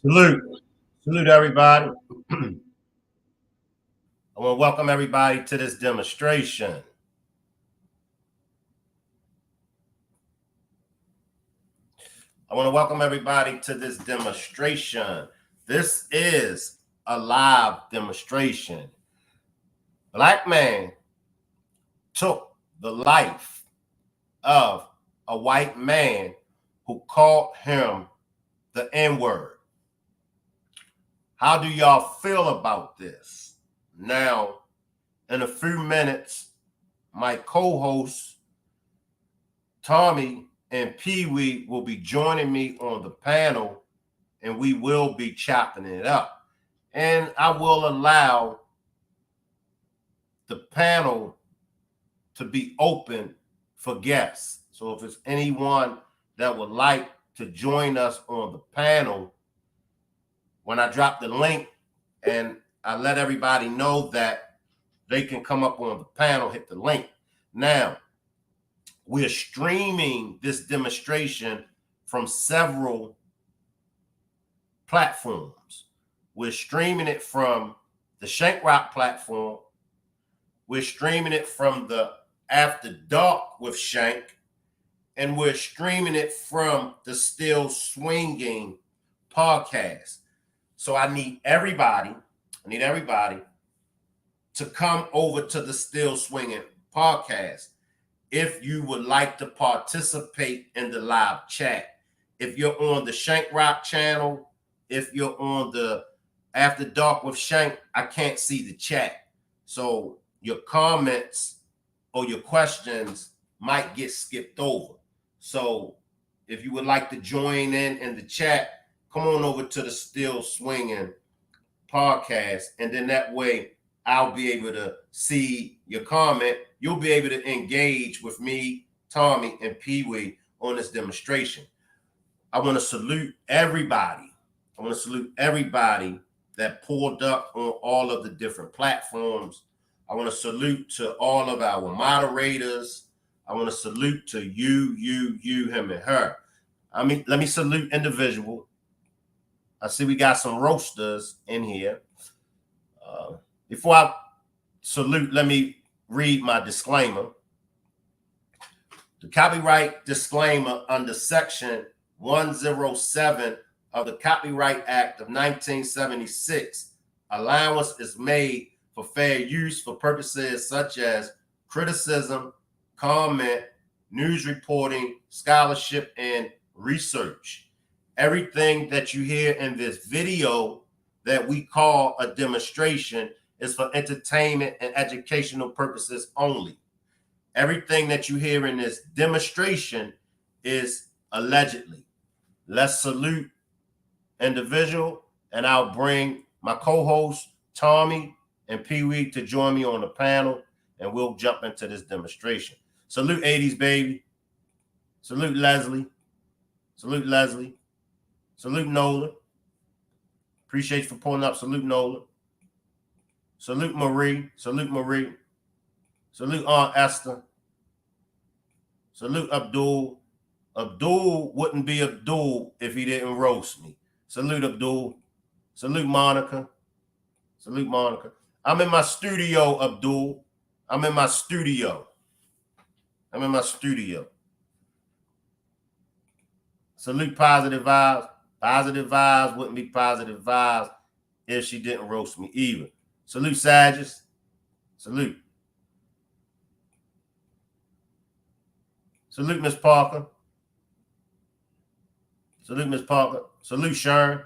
Salute. Salute, everybody. I want to welcome everybody to this demonstration. This is a live demonstration. Black man took the life of a white man who called him the N-word. How do y'all feel about this? Now, in a few minutes, my co-hosts, Tommy and Pee-wee, will be joining me on the panel, and we will be chopping it up. And I will allow the panel to be open for guests. So if it's anyone that would like to join us on the panel, when I drop the link and I let everybody know that they can come up on the panel, hit the link. Now, we're streaming this demonstration from several platforms. We're streaming it from the Shank Rock platform. We're streaming it from the After Dark with Shank. And we're streaming it from the Still Swinging podcast. So I need everybody to come over to the Still Swinging podcast if you would like to participate in the live chat. If you're on the Shank Rock channel, if you're on the After Dark with Shank, I can't see the chat. So your comments or your questions might get skipped over. So if you would like to join in the chat, come on over to the Still Swinging podcast, and then that way I'll be able to see your comment. You'll be able to engage with me, Tommy, and Pee-wee on this demonstration. I want to salute everybody. That pulled up on all of the different platforms. I want to salute to all of our moderators. I want to salute to you, him, and her. Let me salute individual. I see we got some roasters in here. Before I salute, let me read my disclaimer. The copyright disclaimer under Section 107 of the Copyright Act of 1976. Allowance is made for fair use for purposes such as criticism, comment, news reporting, scholarship, and research. Everything that you hear in this video that we call a demonstration is for entertainment and educational purposes only. Everything that you hear in this demonstration is allegedly. Let's salute individual, and I'll bring my co-hosts, Tommy and Pee-wee, to join me on the panel, and we'll jump into this demonstration. Salute 80s, baby. Salute Leslie. Salute Leslie. Salute Nola. Appreciate you for pulling up. Salute Nola. Salute Marie. Salute Marie. Salute Aunt Esther. Salute Abdul. Abdul wouldn't be Abdul if he didn't roast me. Salute Abdul. Salute Monica. Salute Monica. I'm in my studio, Abdul. I'm in my studio. Salute Positive Vibes. Positive Vibes wouldn't be Positive Vibes if she didn't roast me either. Salute Sagittarius. Salute. Salute Miss Parker. Salute Miss Parker. Salute Sharon.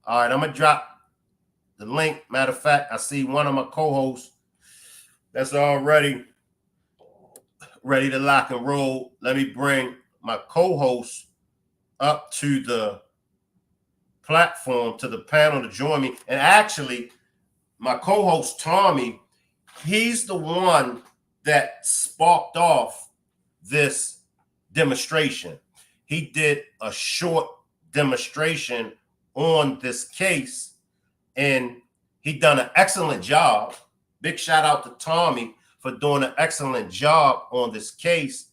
All right, I'm going to drop the link. Matter of fact, I see one of my co-hosts that's already ready to lock and roll. Let me bring my co-host up to the platform, to the panel to join me. And actually, my co-host, Tommy, he's the one that sparked off this demonstration. He did a short demonstration on this case, and he done an excellent job. Big shout out to Tommy for doing an excellent job on this case.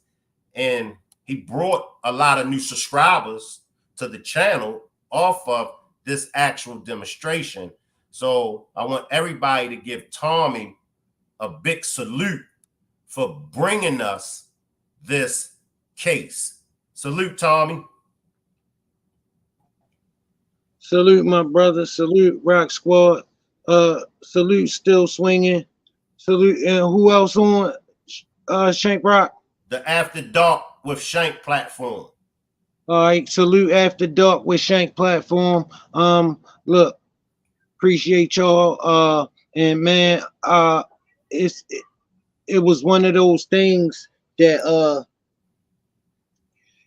And he brought a lot of new subscribers to the channel off of this actual demonstration. So I want everybody to give Tommy a big salute for bringing us this case. Salute, Tommy. Salute, my brother. Salute, Rock Squad. Salute, Still Swinging. Salute, and who else on Shank Rock? The After Dark with Shank platform. All right, salute After Dark with Shank platform. Look, appreciate y'all. And man, it's it was one of those things that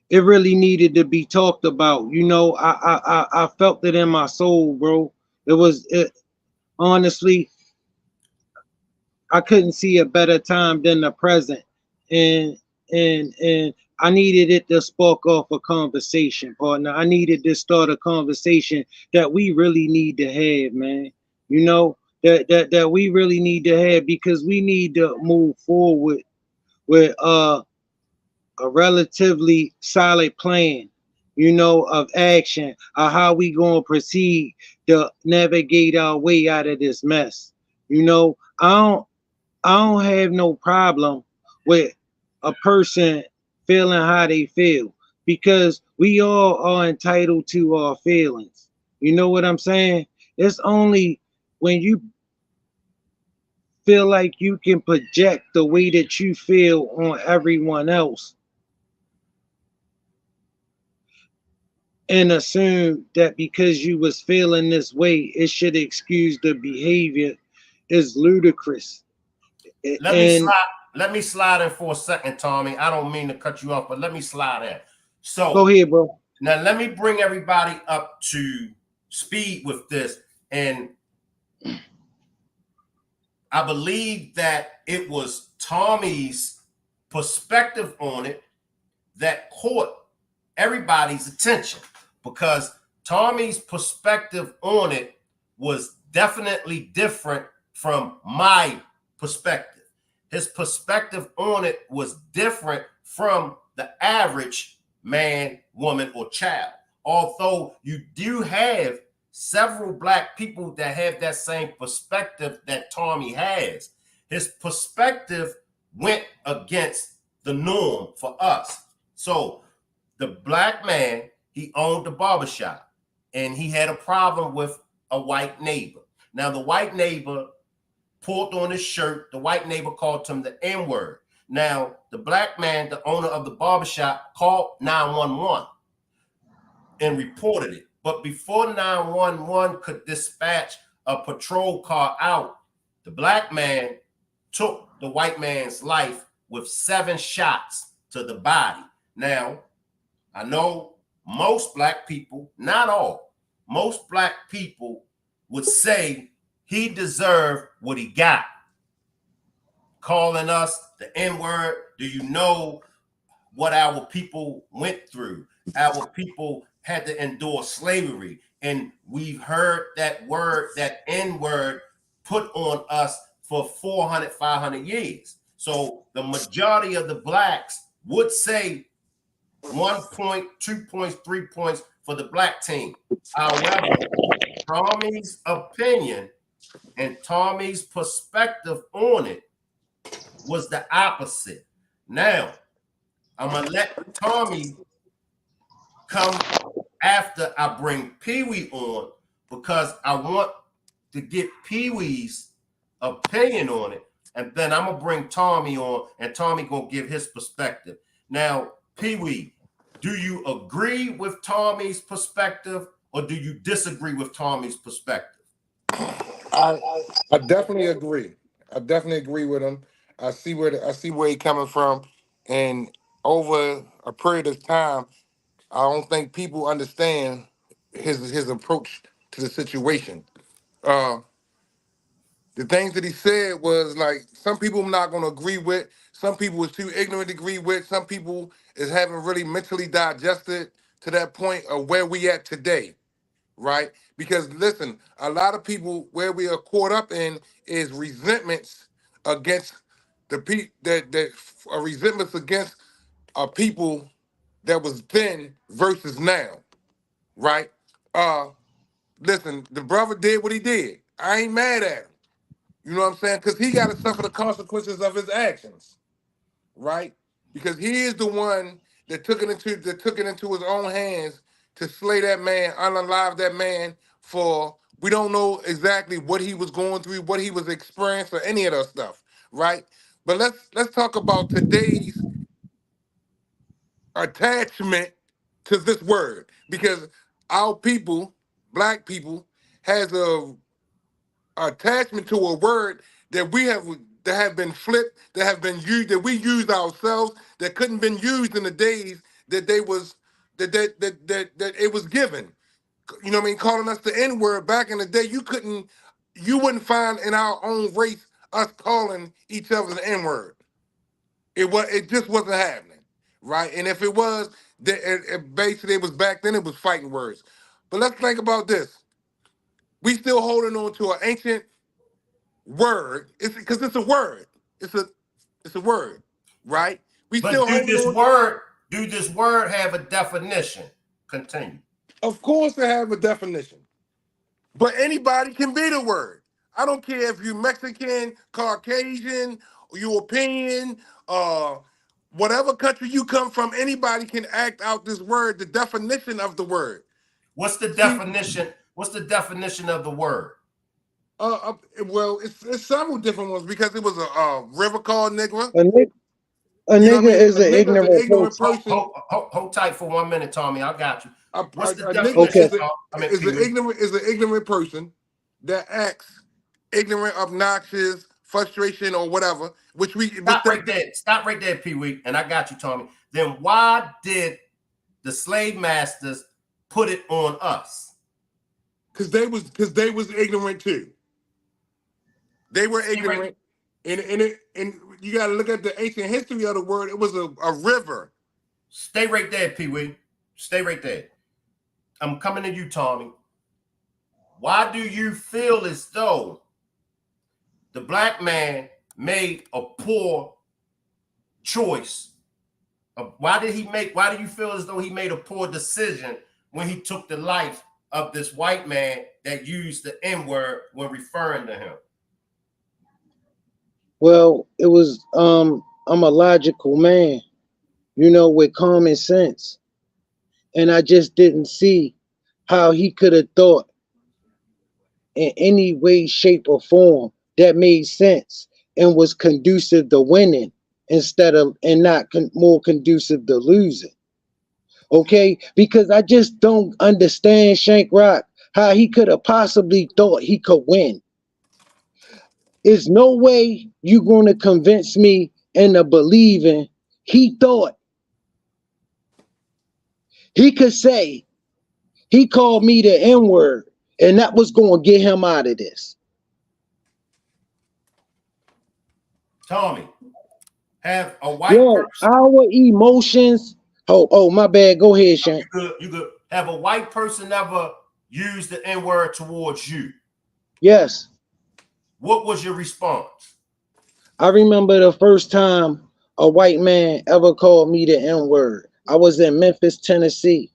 it really needed to be talked about. You know, I felt it in my soul, bro. It honestly, I couldn't see a better time than the present, and and I needed it to spark off a conversation, partner. I needed to start a conversation that we really need to have, man. You know that we really need to have because we need to move forward with a relatively solid plan, you know, of action, of how we gonna proceed to navigate our way out of this mess. You know, I don't have no problem with a person feeling how they feel because we all are entitled to our feelings. You know what I'm saying? It's only when you feel like you can project the way that you feel on everyone else and assume that because you was feeling this way, it should excuse the behavior is ludicrous. Let me And slide. Let me slide in for a second, Tommy. I don't mean to cut you off, but let me slide in. go So ahead, bro. now let me bring everybody up to speed with this. And I believe that it was Tommy's perspective on it that caught everybody's attention because Tommy's perspective on it was definitely different from my perspective. His perspective on it was different from the average man, woman, or child. Although you do have several black people that have that same perspective that Tommy has, his perspective went against the norm for us. So the black man, he owned a barbershop and he had a problem with a white neighbor. Now, the white neighbor pulled on his shirt. The white neighbor called him the N-word. Now, the black man, the owner of the barbershop, called 911 and reported it. But before 911 could dispatch a patrol car out, the black man took the white man's life with 7 shots to the body. Now, I know most black people, not all, most black people would say he deserved what he got. Calling us the N-word, do you know what our people went through? Our people had to endure slavery. And we've heard that word, that N-word, put on us for 400, 500 years. So the majority of the blacks would say 1 point, 2 points, 3 points for the black team. However, Tommy's opinion and Tommy's perspective on it was the opposite. Now, I'm going to let Tommy come after I bring Pee Wee on because I want to get Pee Wee's opinion on it. And then I'm going to bring Tommy on and Tommy going to give his perspective. Now, Pee Wee, do you agree with Tommy's perspective or do you disagree with Tommy's perspective? I I definitely agree. I definitely agree with him. I see where he's coming from, and over a period of time, I don't think people understand his approach to the situation. Uh, the things that he said was like some people I'm not going to agree with. Some people was too ignorant to agree with. Some people is haven't really mentally digested to that point of where we at today, right? Because listen, a lot of people where we are caught up in is resentments against the people that resentments against people that was then versus now, right? Uh, listen, the brother did what he did. I ain't mad at him. You know what I'm saying? Because he got to suffer the consequences of his actions, right? Because he is the one that took it into his own hands to slay that man, unalive that man. For we don't know exactly what he was going through, what he was experiencing, or any of that stuff, right? But let's talk about today's attachment to this word, because our people, black people, has a attachment to a word that we have that have been flipped, that have been used, that we used ourselves, that couldn't been used in the days that they was that it was given. You know what I mean? Calling us the N-word back in the day, you wouldn't find in our own race us calling each other the N-word. It just wasn't happening, right? And if it was, basically it was back then it was fighting words. But let's think about this. We still holding on to an ancient word. It's because it's a word. It's a word, right? We But still holding on. do this word have a definition? Continue. Of course, they have a definition, but anybody can be the word. I don't care if you're Mexican, Caucasian, European, whatever country you come from. Anybody can act out this word. The definition of the word. What's the definition? What's the definition of the word? Well, it's several different ones because it was a river called Negro. A You know nigga what I mean? is A an nigga is an ignorant person. person. Hold tight for 1 minute, Tommy. I got you. What's the A definition? nigga is an ignorant person that acts ignorant, obnoxious, frustration, or whatever. Stop right there. Stop right there, Pee Wee. And I got you, Tommy. Then why did the slave masters put it on us? Because they was ignorant too. They were ignorant, and you got to look at the ancient history of the word. It was a river. Stay right there, Pee Wee. Stay right there. I'm coming to you, Tommy. Why do you feel as though the black man made a poor choice? Why do you feel as though he made a poor decision when he took the life of this white man that used the N-word when referring to him? Well, it was I'm a logical man, with common sense. And I just didn't see how he could have thought in any way, shape, or form that made sense and was conducive to winning and not more conducive to losing. Okay, because I just don't understand Shank Rock how he could have possibly thought he could win. There's no way you're going to convince me into believing he thought he could say he called me the N-word and that was going to get him out of this. Tommy, have a white person. Our emotions. Oh, my bad. Go ahead, Shank. You could have a white person ever use the N-word towards you? Yes. What was your response? I remember the first time a white man ever called me the N-word. I was in Memphis, Tennessee.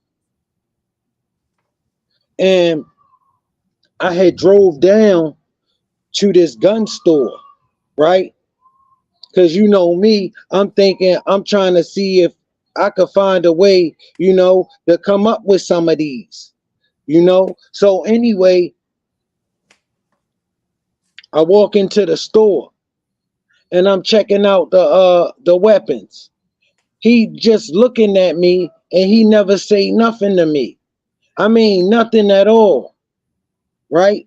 And I had drove down to this gun store, right? Because you know me, I'm thinking, I'm trying to see if I could find a way, to come up with some of these, So anyway, I walk into the store and I'm checking out the weapons. He just looking at me and he never say nothing to me. I mean, nothing at all, right?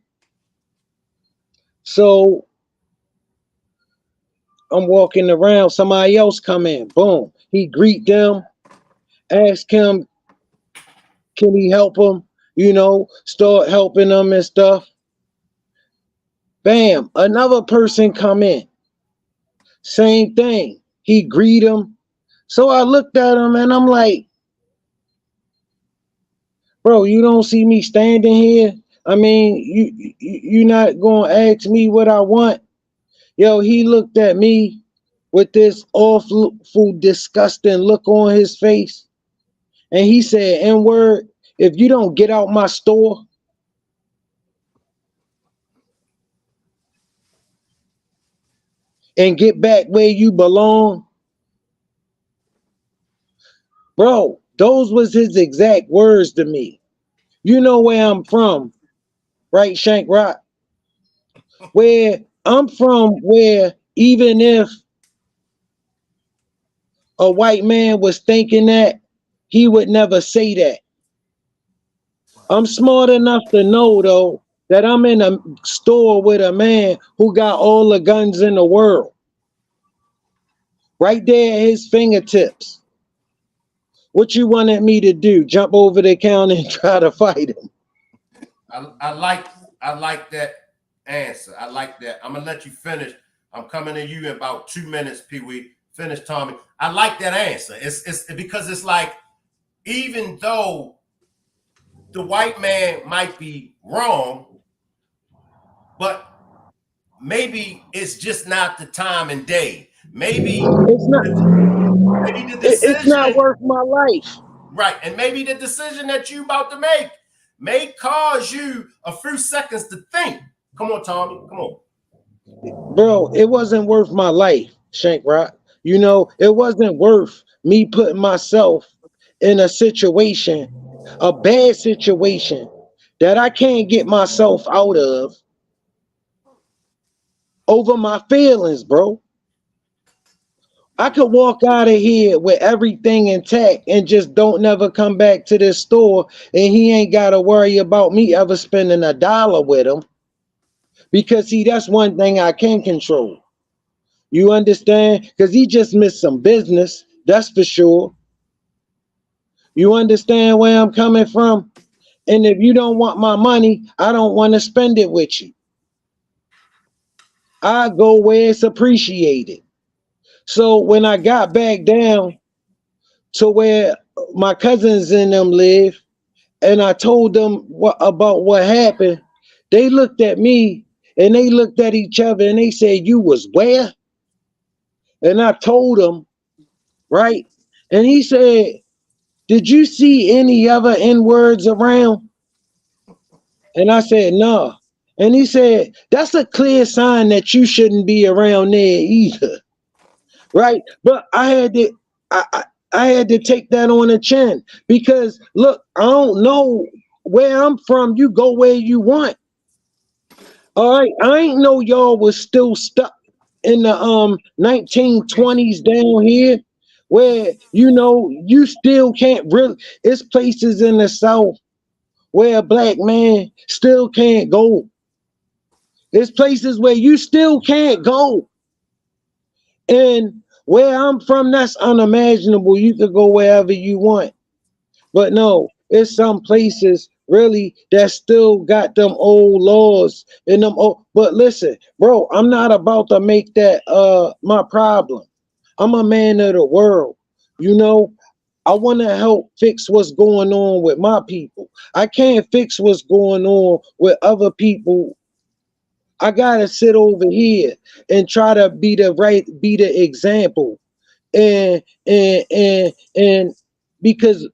So I'm walking around, somebody else come in, boom. He greet them, ask him, can he help him? Start helping them and stuff. Bam, another person come in. Same thing. He greet him. So I looked at him and I'm like, bro, you don't see me standing here? I mean, you're not going to ask me what I want? Yo, he looked at me with this awful, disgusting look on his face. And he said, N-word, if you don't get out my store, and get back where you belong? Bro, those was his exact words to me. You know where I'm from, right, Shank Rock? Where I'm from, where even if a white man was thinking that, he would never say that. I'm smart enough to know though that I'm in a store with a man who got all the guns in the world right there at his fingertips. What you wanted me to do? Jump over the counter and try to fight him? I like I like that answer. I like that. I'm gonna let you finish. I'm coming to you in about 2 minutes, Pee Wee. Finish, Tommy. I like that answer. It's because it's like, even though the white man might be wrong, but maybe it's just not the time and day. Maybe It's not. the It's not decision, worth my life, right, and maybe the decision that you about to make may cause you a few seconds to think. Come on, Tommy. Come on. bro. It wasn't worth my life, Shank Rock. You know, it wasn't worth me putting myself in a situation, a bad situation that I can't get myself out of over my feelings, bro. I could walk out of here with everything intact and just don't never come back to this store, and he ain't got to worry about me ever spending a dollar with him, because see, that's one thing I can control. You understand? Because he just missed some business, that's for sure. You understand where I'm coming from? And if you don't want my money, I don't want to spend it with you. I go where it's appreciated. So when I got back down to where my cousins and them live, and I told them about what happened, they looked at me and they looked at each other and they said, "You was where?" And I told them, right? And he said, "Did you see any other N words around?" And I said, "No." And he said, "That's a clear sign that you shouldn't be around there either." Right? But I, I had to take that on the chin, because look, I don't know where I'm from. You go where you want. All right. I ain't know y'all was still stuck in the 1920s down here, where you still can't really, it's places in the South where a black man still can't go. There's places where you still can't go. And where I'm from, that's unimaginable. You could go wherever you want. But no, it's some places really that still got them old laws and them old. But listen, bro, I'm not about to make that my problem. I'm a man of the world. You know, I want to help fix what's going on with my people. I can't fix what's going on with other people. I gotta sit over here and try to be the example. And because,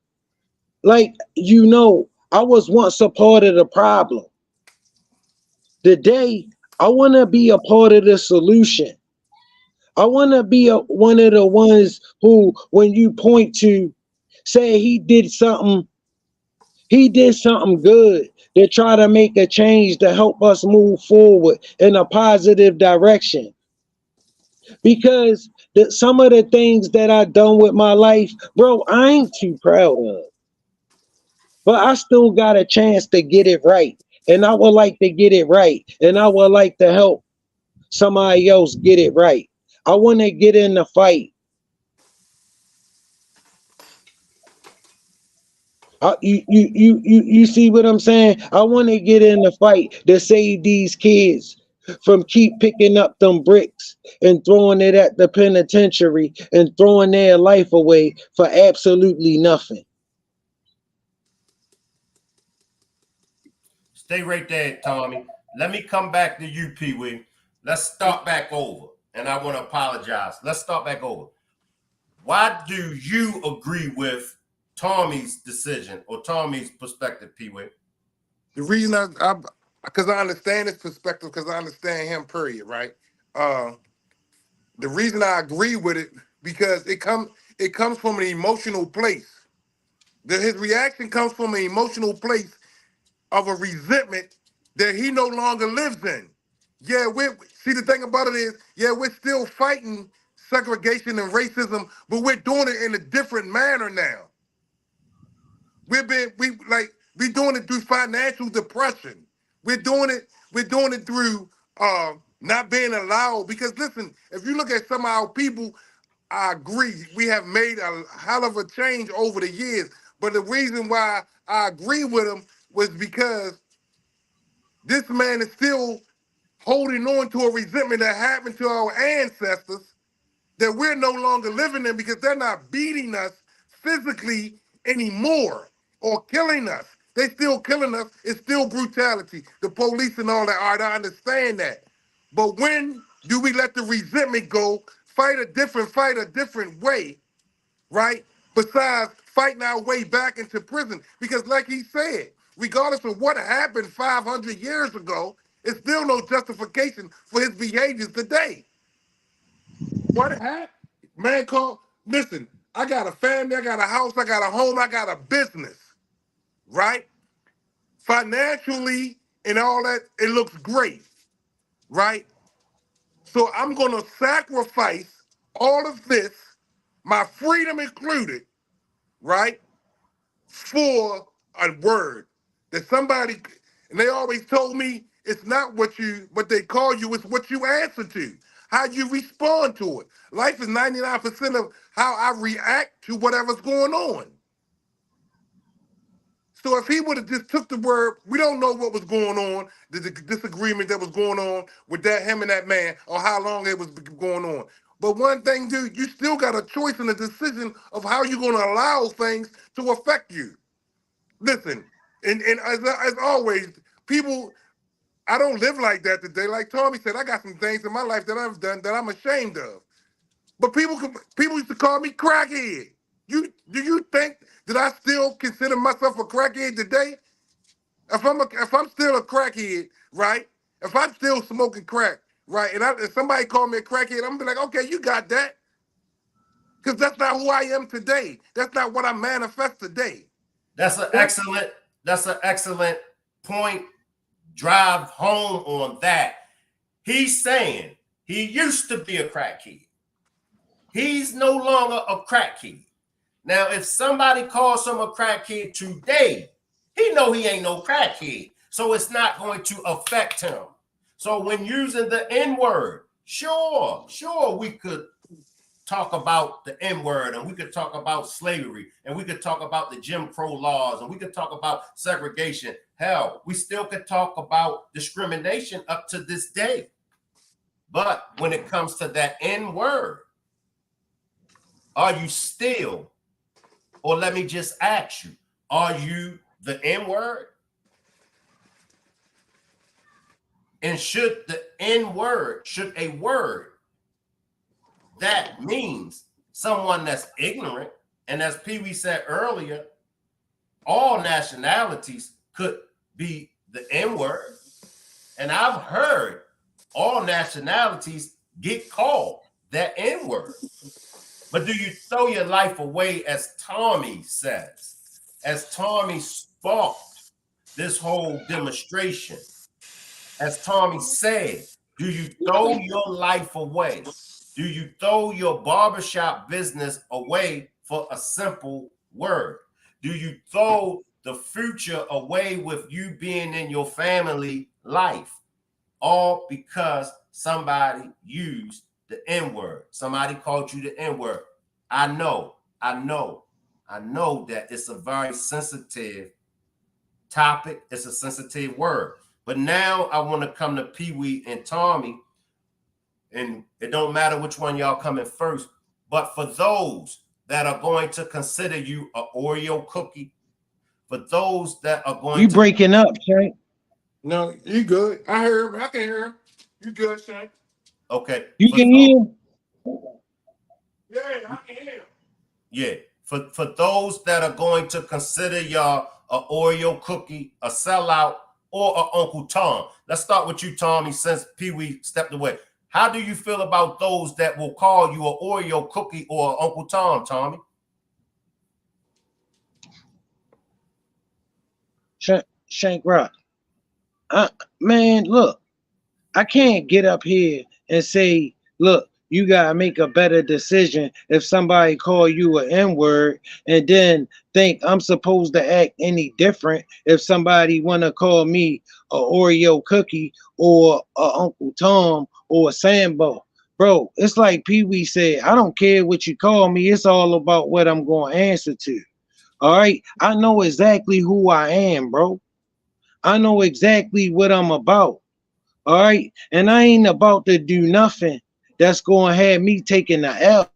like, I was once a part of the problem. Today, I want to be a part of the solution. I want to be one of the ones who, when you point to, say he did something good to try to make a change to help us move forward in a positive direction. Because some of the things that I done with my life, bro, I ain't too proud of. But I still got a chance to get it right. And I would like to get it right. And I would like to help somebody else get it right. I want to get in the fight. You see what I'm saying? I want to get in the fight to save these kids from keep picking up them bricks and throwing it at the penitentiary and throwing their life away for absolutely nothing. Stay right there, Tommy. Let me come back to you, Pee Wee. Let's start back over. And I want to apologize. Let's start back over. Why do you agree with Tommy's decision or Tommy's perspective, Pee Wee? The reason because I understand his perspective, because I understand him, period, right? Uh, The reason I agree with it because it comes from an emotional place. His reaction comes from an emotional place of a resentment that he no longer lives in. Yeah, we see the thing about it is, yeah, we're still fighting segregation and racism, but we're doing it in a different manner now. We doing it through financial depression. We're doing it through not being allowed. Because listen, if you look at some of our people, I agree, we have made a hell of a change over the years. But the reason why I agree with him was because this man is still holding on to a resentment that happened to our ancestors that we're no longer living in because they're not beating us physically anymore or killing us. They still killing us. It's still brutality. The police and all that. All right, I understand that. But when do we let the resentment go, fight a different way, right? Besides fighting our way back into prison. Because like he said, regardless of what happened 500 years ago, it's still no justification for his behaviors today. What happened? Man, listen, I got a family, I got a house, I got a home, I got a business, right? Financially and all that, it looks great, right? So I'm going to sacrifice all of this, my freedom included, right, for a word that somebody, and they always told me it's not what they call you, it's what you answer to, how you respond to it. Life is 99% of how I react to whatever's going on. So if he would have just took the word, we don't know what was going on, the disagreement that was going on with him and that man, or how long it was going on. But one thing, dude, you still got a choice and a decision of how you're going to allow things to affect you. Listen, and as always, people, I don't live like that today. Like Tommy said, I got some things in my life that I've done that I'm ashamed of. But people used to call me crackhead. Do you think that I still consider myself a crackhead today? If I'm still a crackhead, right? If I'm still smoking crack, right? And if somebody called me a crackhead, I'm gonna be like, okay, you got that. Because that's not who I am today. That's not what I manifest today. That's an excellent point. Drive home on that. He's saying he used to be a crackhead. He's no longer a crackhead. Now, if somebody calls him a crackhead today, he know he ain't no crackhead. So it's not going to affect him. So when using the N-word, sure, we could talk about the N-word, and we could talk about slavery, and we could talk about the Jim Crow laws, and we could talk about segregation. Hell, we still could talk about discrimination up to this day. But when it comes to that N-word, are you still, or let me just ask you, are you the N-word? And should the N-word, should a word that means someone that's ignorant, and as Pee Wee said earlier, all nationalities could be the N-word. And I've heard all nationalities get called that N-word. But do you throw your life away, as Tommy says, as Tommy sparked this whole demonstration, as Tommy said, do you throw your life away? Do you throw your barbershop business away for a simple word? Do you throw the future away with you being in your family life? All because somebody used the N-word. Somebody called you the N-word. I know that it's a very sensitive topic. It's a sensitive word. But now I want to come to Pee Wee and Tommy, and it don't matter which one y'all coming first, but for those that are going to consider you an Oreo cookie, for those that are going You breaking up, Shank. No, you good. I hear him. I can hear him. You good, Shank? Okay. You can hear him? Yeah, I can hear him. Yeah. For those that are going to consider y'all an Oreo cookie, a sellout, or an Uncle Tom. Let's start with you, Tommy, since Pee Wee stepped away. How do you feel about those that will call you an Oreo cookie or Uncle Tom, Tommy? Shank Rock. Man, look, I can't get up here and say, look, you gotta make a better decision if somebody call you an N-word and then think I'm supposed to act any different if somebody wanna call me a Oreo cookie or a Uncle Tom or a Sambo. Bro, it's like Pee Wee said, I don't care what you call me, it's all about what I'm gonna answer to. All right. I know exactly who I am, bro. I know exactly what I'm about. All right. And I ain't about to do nothing that's going to have me taking the L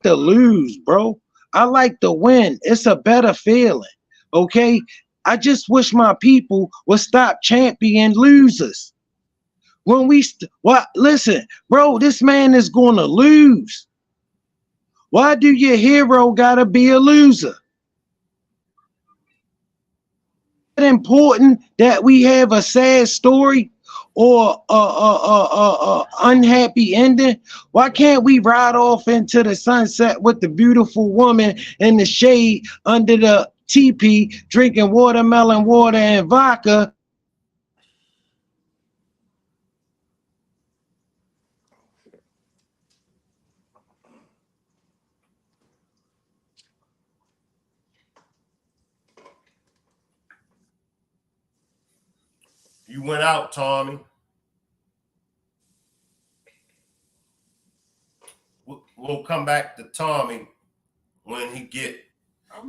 to lose, bro. I like to win. It's a better feeling. Okay. I just wish my people would stop championing losers. When what? Listen, bro, this man is going to lose. Why do your hero got to be a loser? Important that we have a sad story or a unhappy ending? Why can't we ride off into the sunset with the beautiful woman in the shade under the teepee drinking watermelon water and vodka? You went out, Tommy. We'll come back to Tommy when he get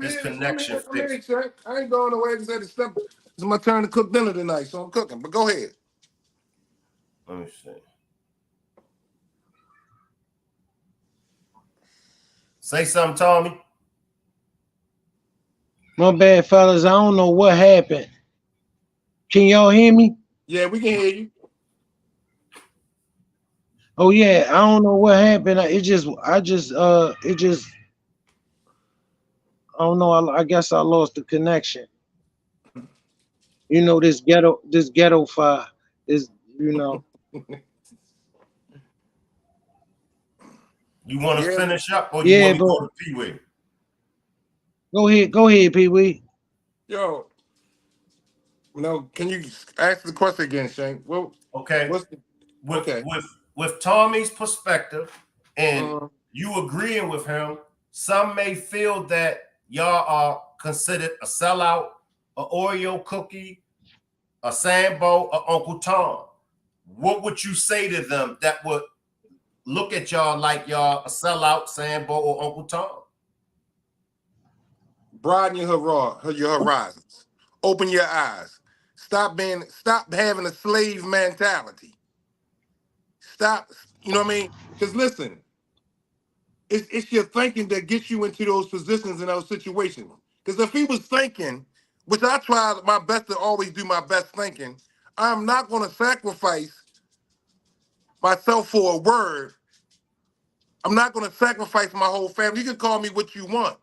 his connection fixed. I ain't going away. Just had to step. It's my turn to cook dinner tonight, so I'm cooking. But go ahead. Let me see. Say something, Tommy. My bad, fellas. I don't know what happened. Can y'all hear me? Yeah, we can hear you. Oh yeah, I don't know what happened. I don't know. I guess I lost the connection. You know, this ghetto fire is, you know. You want to Yeah. finish up or you Yeah, want to but go to Pee Wee? go ahead, Pee Wee. Yo, no, can you ask the question again, Shank? Well, Okay. what's the, okay. With Tommy's perspective and Uh, you agreeing with him, some may feel that y'all are considered a sellout, a Oreo cookie, a Sambo, or Uncle Tom. What would you say to them that would look at y'all like y'all a sellout, Sambo, or Uncle Tom? broaden your horizons. Open your eyes. Stop having a slave mentality. Stop, you know what I mean? Because listen, it's your thinking that gets you into those positions and those situations. Because if he was thinking, which I try my best to always do my best thinking, I'm not going to sacrifice myself for a word. I'm not going to sacrifice my whole family. You can call me what you want,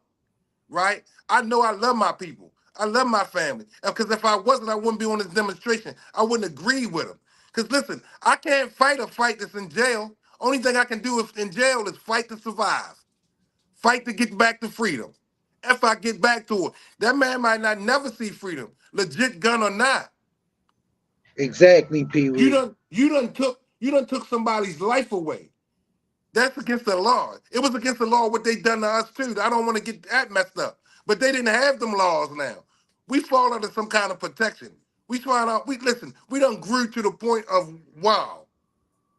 right? I know I love my people. I love my family. Because if I wasn't, I wouldn't be on this demonstration. I wouldn't agree with them. Because listen, I can't fight a fight that's in jail. Only thing I can do if in jail is fight to survive. Fight to get back to freedom. If I get back to it, that man might not never see freedom, legit gun or not. Exactly, Pee Wee. You done took somebody's life away. That's against the law. It was against the law what they done to us too. I don't want to get that messed up. But they didn't have them laws now. We fall under some kind of protection. We listen, we done grew to the point of wow.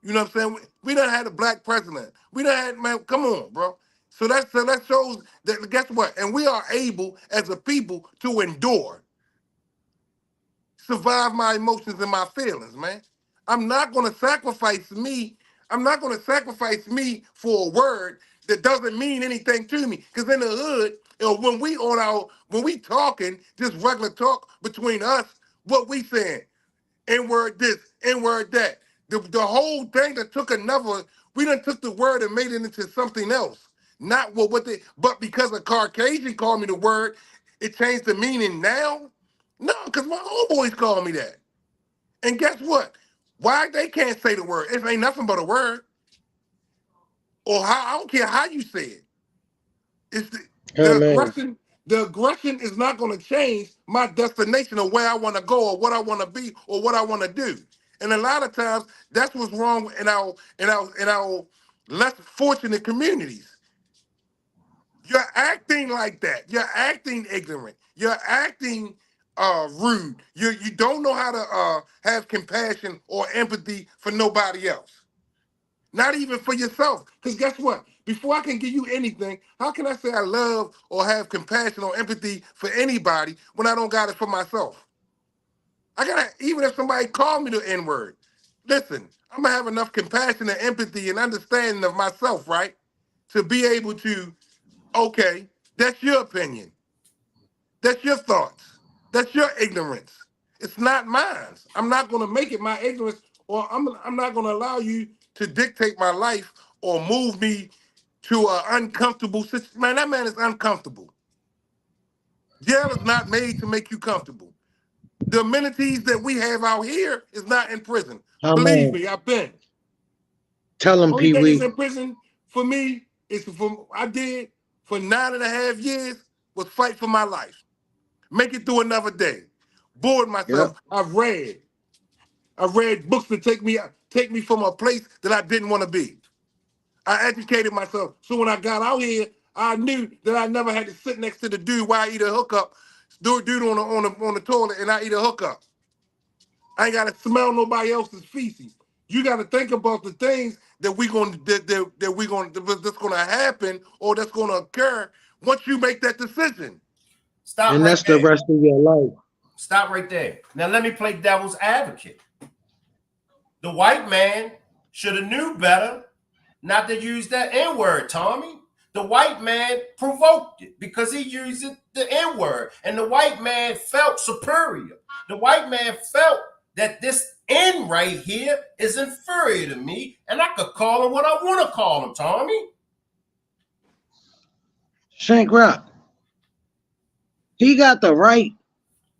You know what I'm saying? We done had a black president. We done had, man, come on, bro. So that shows that, guess what? And we are able as a people to endure, survive my emotions and my feelings, man. I'm not gonna sacrifice me. I'm not gonna sacrifice me for a word that doesn't mean anything to me. Because in the hood, you know, when we talking, just regular talk between us, what we saying? N-word this, N-word that. The whole thing that took another, we done took the word and made it into something else. Not but because a Caucasian called me the word, it changed the meaning now? No, because my homeboys call me that. And guess what? Why they can't say the word? It ain't nothing but a word. Or how I don't care how you say it. It's the Amen. aggression. The aggression is not going to change my destination of where I want to go or what I want to be or what I want to do. And a lot of times, that's what's wrong in our less fortunate communities. You're acting like that. You're acting ignorant. You're acting rude. You don't know how to have compassion or empathy for nobody else. Not even for yourself. Because guess what? Before I can give you anything, how can I say I love or have compassion or empathy for anybody when I don't got it for myself? I gotta, even if somebody called me the N-word, listen, I'm gonna have enough compassion and empathy and understanding of myself, right? To be able to, okay, that's your opinion. That's your thoughts. That's your ignorance. It's not mine. I'm not gonna make it my ignorance, or I'm not gonna allow you to dictate my life or move me to an uncomfortable situation. Man, that man is uncomfortable. Jail is not made to make you comfortable. The amenities that we have out here is not in prison. Come Believe on. me, I've been. Tell him, Only Pee thing is Wee. in prison for me is I did for 9.5 years was fight for my life. Make it through another day. Bored Yep. myself. I've read books that take me from a place that I didn't want to be. I educated myself. So when I got out here, I knew that I never had to sit next to the dude while I eat a hookup, dude on the toilet, and I eat a hookup. I ain't gotta smell nobody else's feces. You gotta think about the things that that's gonna happen or that's gonna occur once you make that decision. Stop And right that's the there. rest of your life. Stop right there. Now let me play devil's advocate. The white man should have knew better not to use that N-word, Tommy. The white man provoked it because he used the N-word. And the white man felt superior. The white man felt that this N right here is inferior to me, and I could call him what I want to call him, Tommy. Shank Rock. He got the right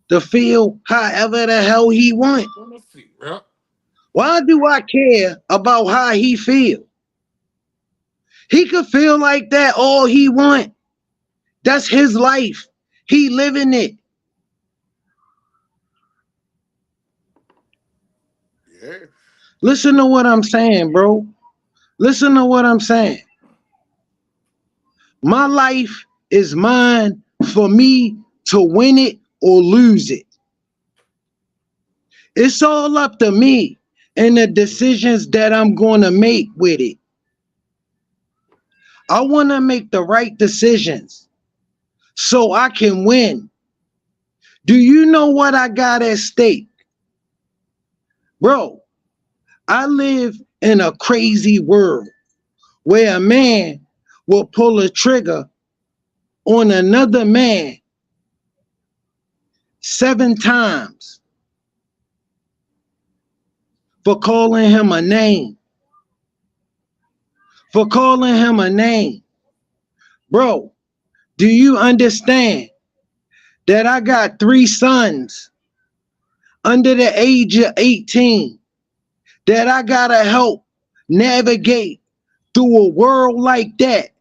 to feel however the hell he want. Let's see, yeah. Why do I care about how he feel? He could feel like that all he want. That's his life. He living it. Yeah. Listen to what I'm saying, bro. Listen to what I'm saying. My life is mine for me to win it or lose it. It's all up to me and the decisions that I'm going to make with it. I want to make the right decisions so I can win. Do you know what I got at stake? Bro, I live in a crazy world where a man will pull a trigger on another man 7 times for calling him a name. For calling him a name. Bro, do you understand that I got 3 sons under the age of 18 that I gotta help navigate through a world like that?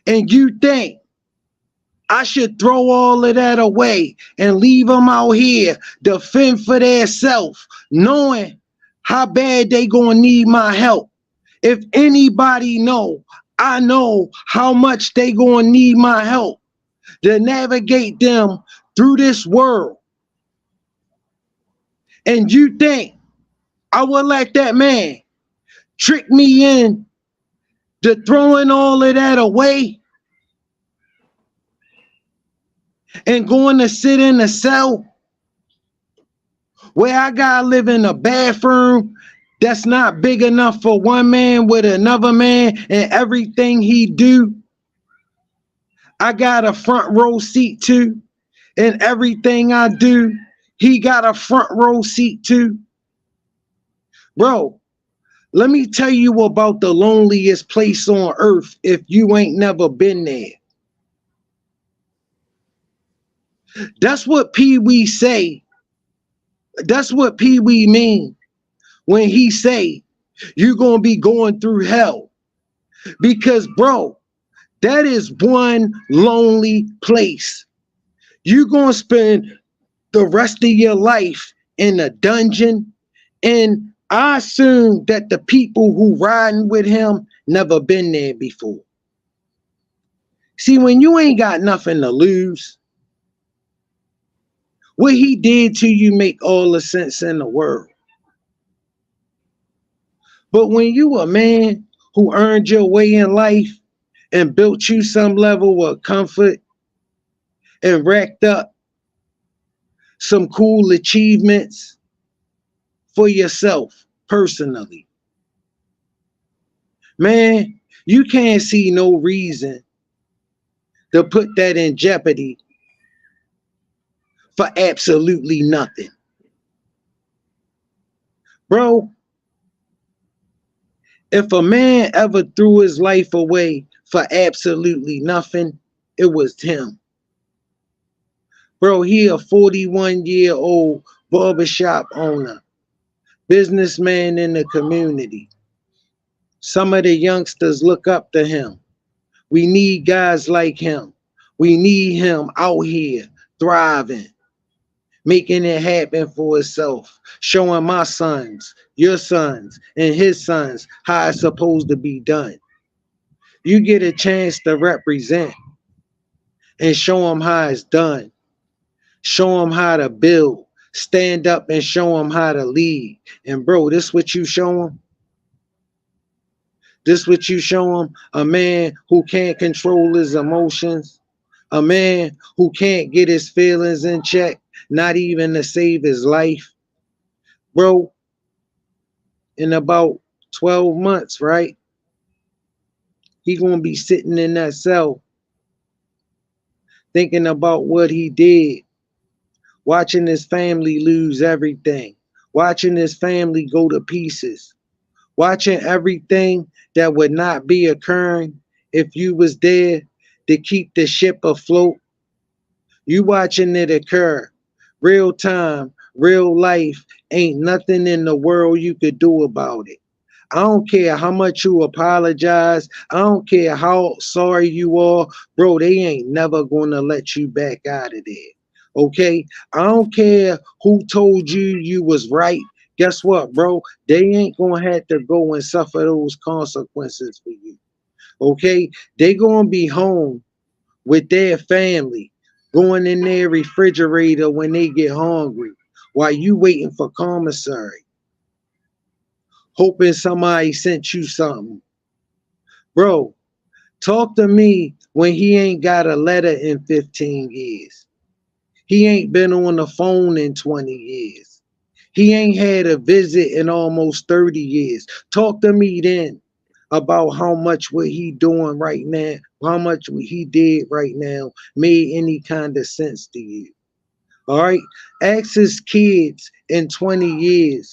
And you think I should throw all of that away and leave them out here to fend for themselves, knowing how bad they gonna need my help? If anybody know, I know how much they gonna need my help to navigate them through this world. And you think I would let that man trick me in to throwing all of that away and going to sit in a cell where I gotta live in a bathroom that's not big enough for one man with another man, and everything he do, I got a front row seat to, and everything I do, he got a front row seat to? Bro, let me tell you about the loneliest place on earth if you ain't never been there. That's what Pee Wee say. That's what Pee Wee mean when he say you're gonna be going through hell. Because bro, that is one lonely place. You're gonna spend the rest of your life in a dungeon. And I assume that the people who riding with him never been there before. See, when you ain't got nothing to lose, what he did to you make all the sense in the world. But when you a man who earned your way in life and built you some level of comfort and racked up some cool achievements for yourself personally, man, you can't see no reason to put that in jeopardy for absolutely nothing. Bro, if a man ever threw his life away for absolutely nothing, it was him. Bro, he a 41-year-old barbershop owner, businessman in the community. Some of the youngsters look up to him. We need guys like him. We need him out here thriving, making it happen for himself, showing my sons, your sons, and his sons how it's supposed to be done. You get a chance to represent and show them how it's done. Show them how to build. Stand up and show them how to lead. And bro, this what you show them? This what you show them? A man who can't control his emotions. A man who can't get his feelings in check, not even to save his life. Bro, in about 12 months, right? He gonna be sitting in that cell thinking about what he did, watching his family lose everything, watching his family go to pieces, watching everything that would not be occurring if you was there to keep the ship afloat. You watching it occur, real time, real life. Ain't nothing in the world you could do about it. I don't care how much you apologize. I don't care how sorry you are. Bro, they ain't never gonna let you back out of there. Okay? I don't care who told you you was right. Guess what, bro? They ain't gonna have to go and suffer those consequences for you. Okay? They gonna be home with their family, going in their refrigerator when they get hungry, while you waiting for commissary, hoping somebody sent you something. Bro, talk to me when he ain't got a letter in 15 years. He ain't been on the phone in 20 years. He ain't had a visit in almost 30 years. Talk to me then about how much what he doing right now, how much what he did right now made any kind of sense to you. All right? Ask his kids in 20 years.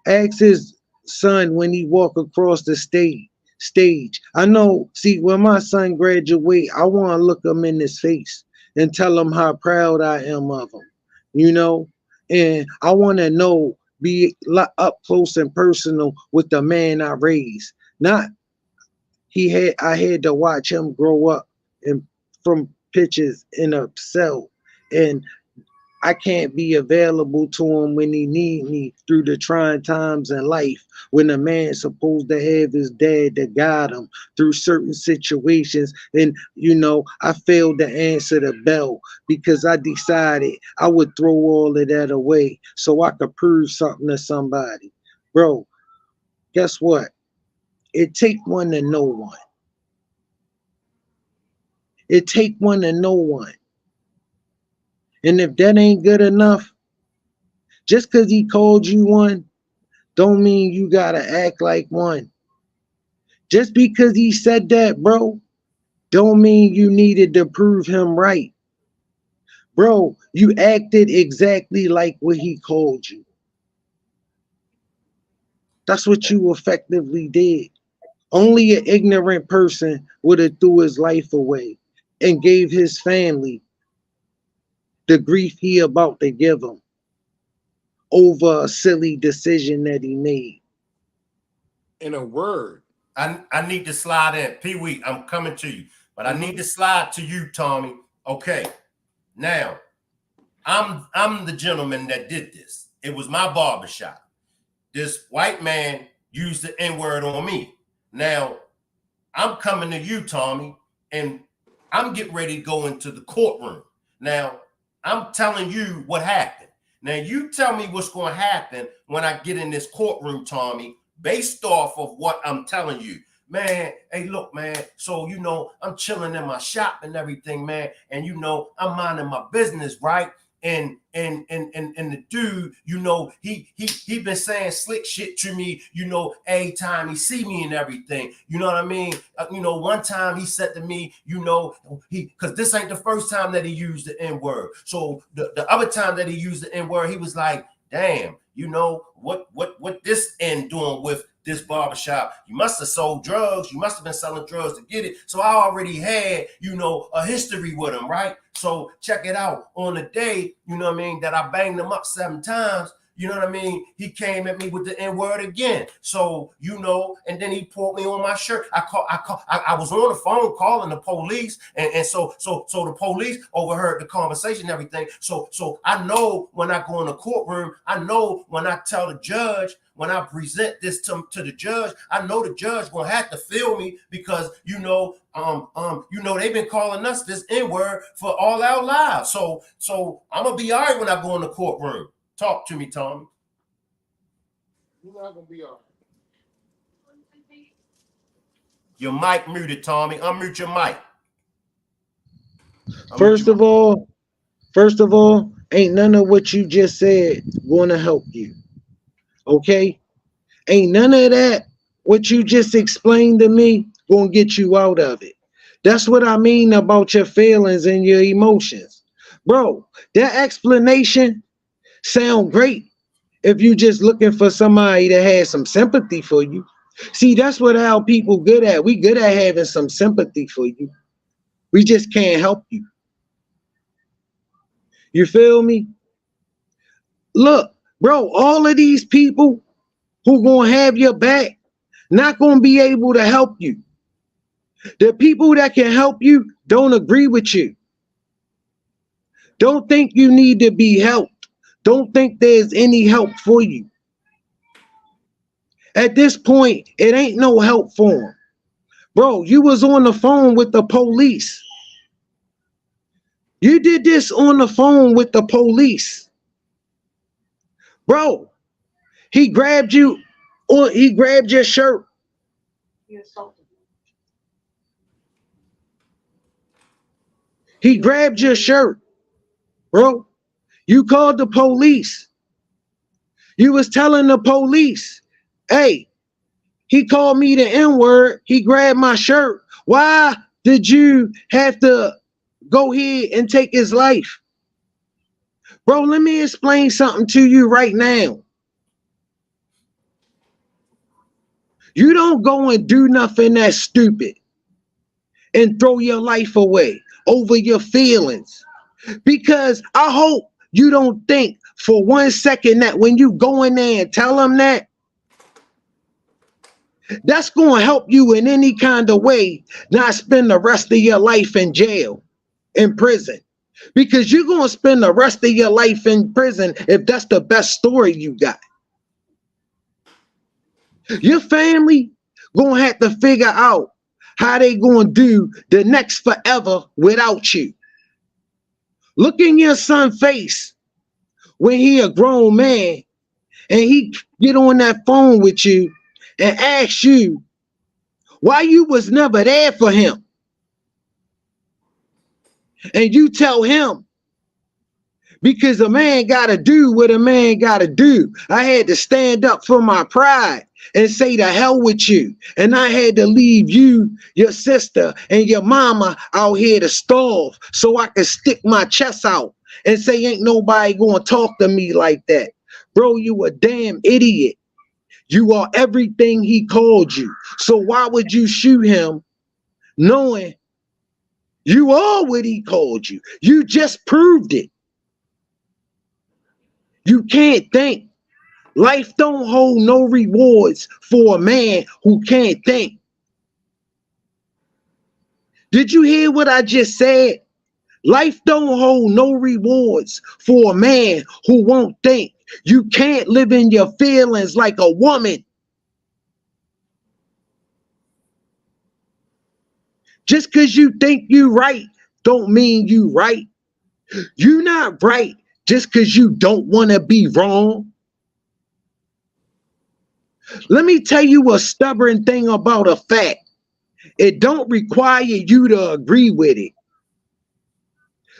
Ask his son when he walk across the stage. I know, see, when my son graduate, I want to look him in his face and tell him how proud I am of him, you know? And I want to know, be up close and personal with the man I raised. Not I had to watch him grow up and from pictures in a cell, and I can't be available to him when he need me through the trying times in life, when a man's supposed to have his dad to guide him through certain situations. And, you know, I failed to answer the bell because I decided I would throw all of that away so I could prove something to somebody. Bro, guess what? It take one to know one. It take one to know one. And if that ain't good enough, just because he called you one, don't mean you gotta act like one. Just because he said that, bro, don't mean you needed to prove him right. Bro, you acted exactly like what he called you. That's what you effectively did. Only an ignorant person would have threw his life away and gave his family the grief he about to give them. over a silly decision that he made. In a word. I need to slide in. Pee-wee, I'm coming to you. But I need to slide to you, Tommy. Okay. Now, I'm the gentleman that did this. It was my barbershop. This white man used the N-word on me. Now, I'm coming to you, Tommy, and I'm getting ready to go into the courtroom. Now, I'm telling you what happened. Now, you tell me what's going to happen when I get in this courtroom, Tommy, based off of what I'm telling you. Man, hey, look, man, so, you know, I'm chilling in my shop and everything, man, and, you know, I'm minding my business, right? And the dude, you know, he been saying slick shit to me, you know, every time he see me and everything. You know what I mean? You know, one time he said to me, you know, because this ain't the first time that he used the N-word. So the other time that he used the N-word, he was like, damn, you know, what this N doing with this barbershop? You must have sold drugs. You must have been selling drugs to get it. So I already had, you know, a history with him, right? So check it out. On the day, you know what I mean, that I banged him up 7 times, you know what I mean, he came at me with the N-word again. So, you know, and then he pulled me on my shirt. I was on the phone calling the police, and so the police overheard the conversation and everything. So I know when I go in the courtroom, I know when I tell the judge, when I present this to the judge, I know the judge gonna have to feel me because you know they've been calling us this N-word for all our lives. So I'm gonna be all right when I go in the courtroom. Talk to me, Tommy. You're not gonna be all right. Your mic muted, Tommy. Unmute your mic. First of all, ain't none of what you just said gonna help you. Okay? Ain't none of that, what you just explained to me, gonna get you out of it. That's what I mean about your feelings and your emotions. Bro, that explanation sound great if you just looking for somebody that has some sympathy for you. See, that's what our people good at. We good at having some sympathy for you. We just can't help you. You feel me? Look, bro, all of these people who gonna have your back not gonna be able to help you. The people that can help you don't agree with you. Don't think you need to be helped. Don't think there's any help for you. At this point, it ain't no help for them. Bro, you was on the phone with the police. You did this on the phone with the police. Bro, he grabbed you, or he grabbed your shirt. He grabbed your shirt, bro. You called the police. You was telling the police, hey, he called me the N-word. He grabbed my shirt. Why did you have to go ahead and take his life? Bro, let me explain something to you right now. You don't go and do nothing that's stupid and throw your life away over your feelings. Because I hope you don't think for 1 second that when you go in there and tell them that, that's going to help you in any kind of way not spend the rest of your life in jail, in prison. Because you're going to spend the rest of your life in prison if that's the best story you got. Your family going to have to figure out how they going to do the next forever without you. Look in your son's face when he a grown man and he get on that phone with you and ask you why you was never there for him. And you tell him, because a man got to do what a man got to do. I had to stand up for my pride and say to hell with you. And I had to leave you, your sister, and your mama out here to starve so I could stick my chest out and say ain't nobody going to talk to me like that. Bro, you a damn idiot. You are everything he called you. So why would you shoot him knowing you are what he called you? You just proved it. You can't think. Life don't hold no rewards for a man who can't think. Did you hear what I just said? Life don't hold no rewards for a man who won't think. You can't live in your feelings like a woman. Just because you think you right don't mean you right. You're not right just because you don't want to be wrong. Let me tell you a stubborn thing about a fact. It don't require you to agree with it.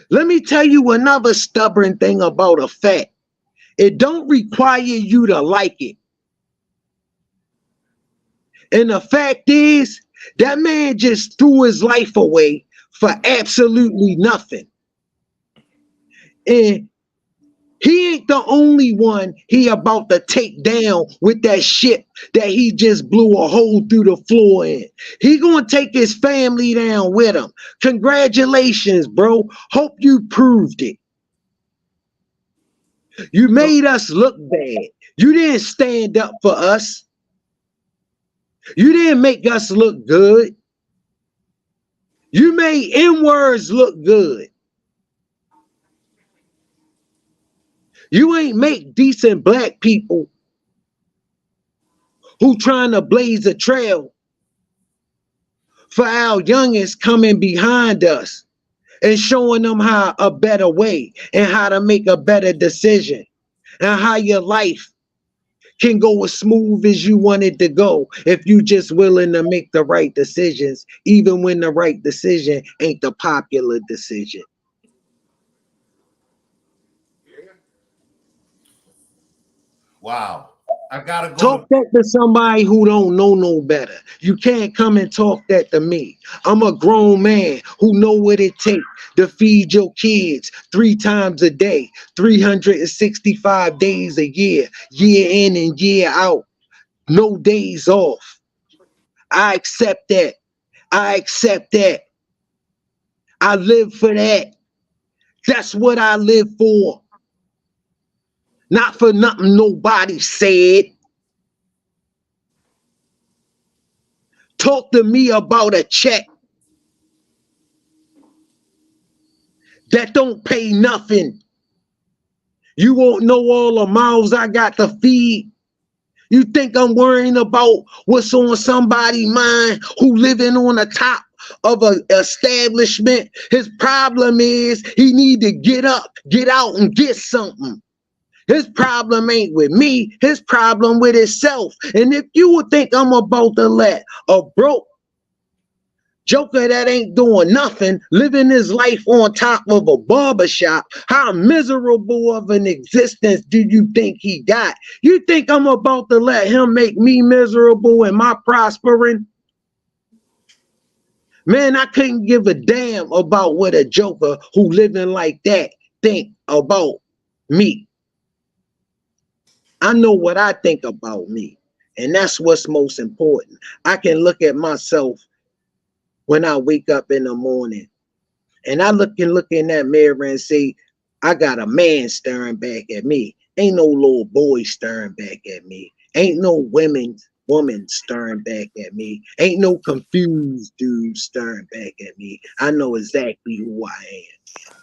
Let me tell you another stubborn thing about a fact. It don't require you to like it. And the fact is, that man just threw his life away for absolutely nothing. And he ain't the only one he about to take down with that shit that he just blew a hole through the floor in. He gonna take his family down with him. Congratulations, bro. Hope you proved it. You made us look bad. You didn't stand up for us. You didn't make us look good. You made N-words look good. You ain't make decent black people who trying to blaze a trail for our youngest coming behind us and showing them how a better way and how to make a better decision and how your life can go as smooth as you want it to go if you just willing to make the right decisions, even when the right decision ain't the popular decision. Wow. I gotta go Talk to that to somebody who don't know no better. You can't come and talk that to me. I'm a grown man who know what it takes to feed your kids 3 times a day, 365 days a year, year in and year out, no days off. I accept that. I accept that. I live for that. That's what I live for. Not for nothing nobody said. Talk to me about a check that don't pay nothing. You won't know all the mouths I got to feed. You think I'm worrying about what's on somebody's mind who living on the top of an establishment? His problem is he need to get up, get out, and get something. His problem ain't with me. His problem with himself. And if you would think I'm about to let a broke joker that ain't doing nothing, living his life on top of a barbershop, how miserable of an existence do you think he got? You think I'm about to let him make me miserable and my prospering? Man, I couldn't give a damn about what a joker who living like that think about me. I know what I think about me, and that's what's most important. I can look at myself when I wake up in the morning, and I look in that mirror and say, I got a man staring back at me. Ain't no little boy staring back at me. Ain't no woman staring back at me. Ain't no confused dude staring back at me. I know exactly who I am.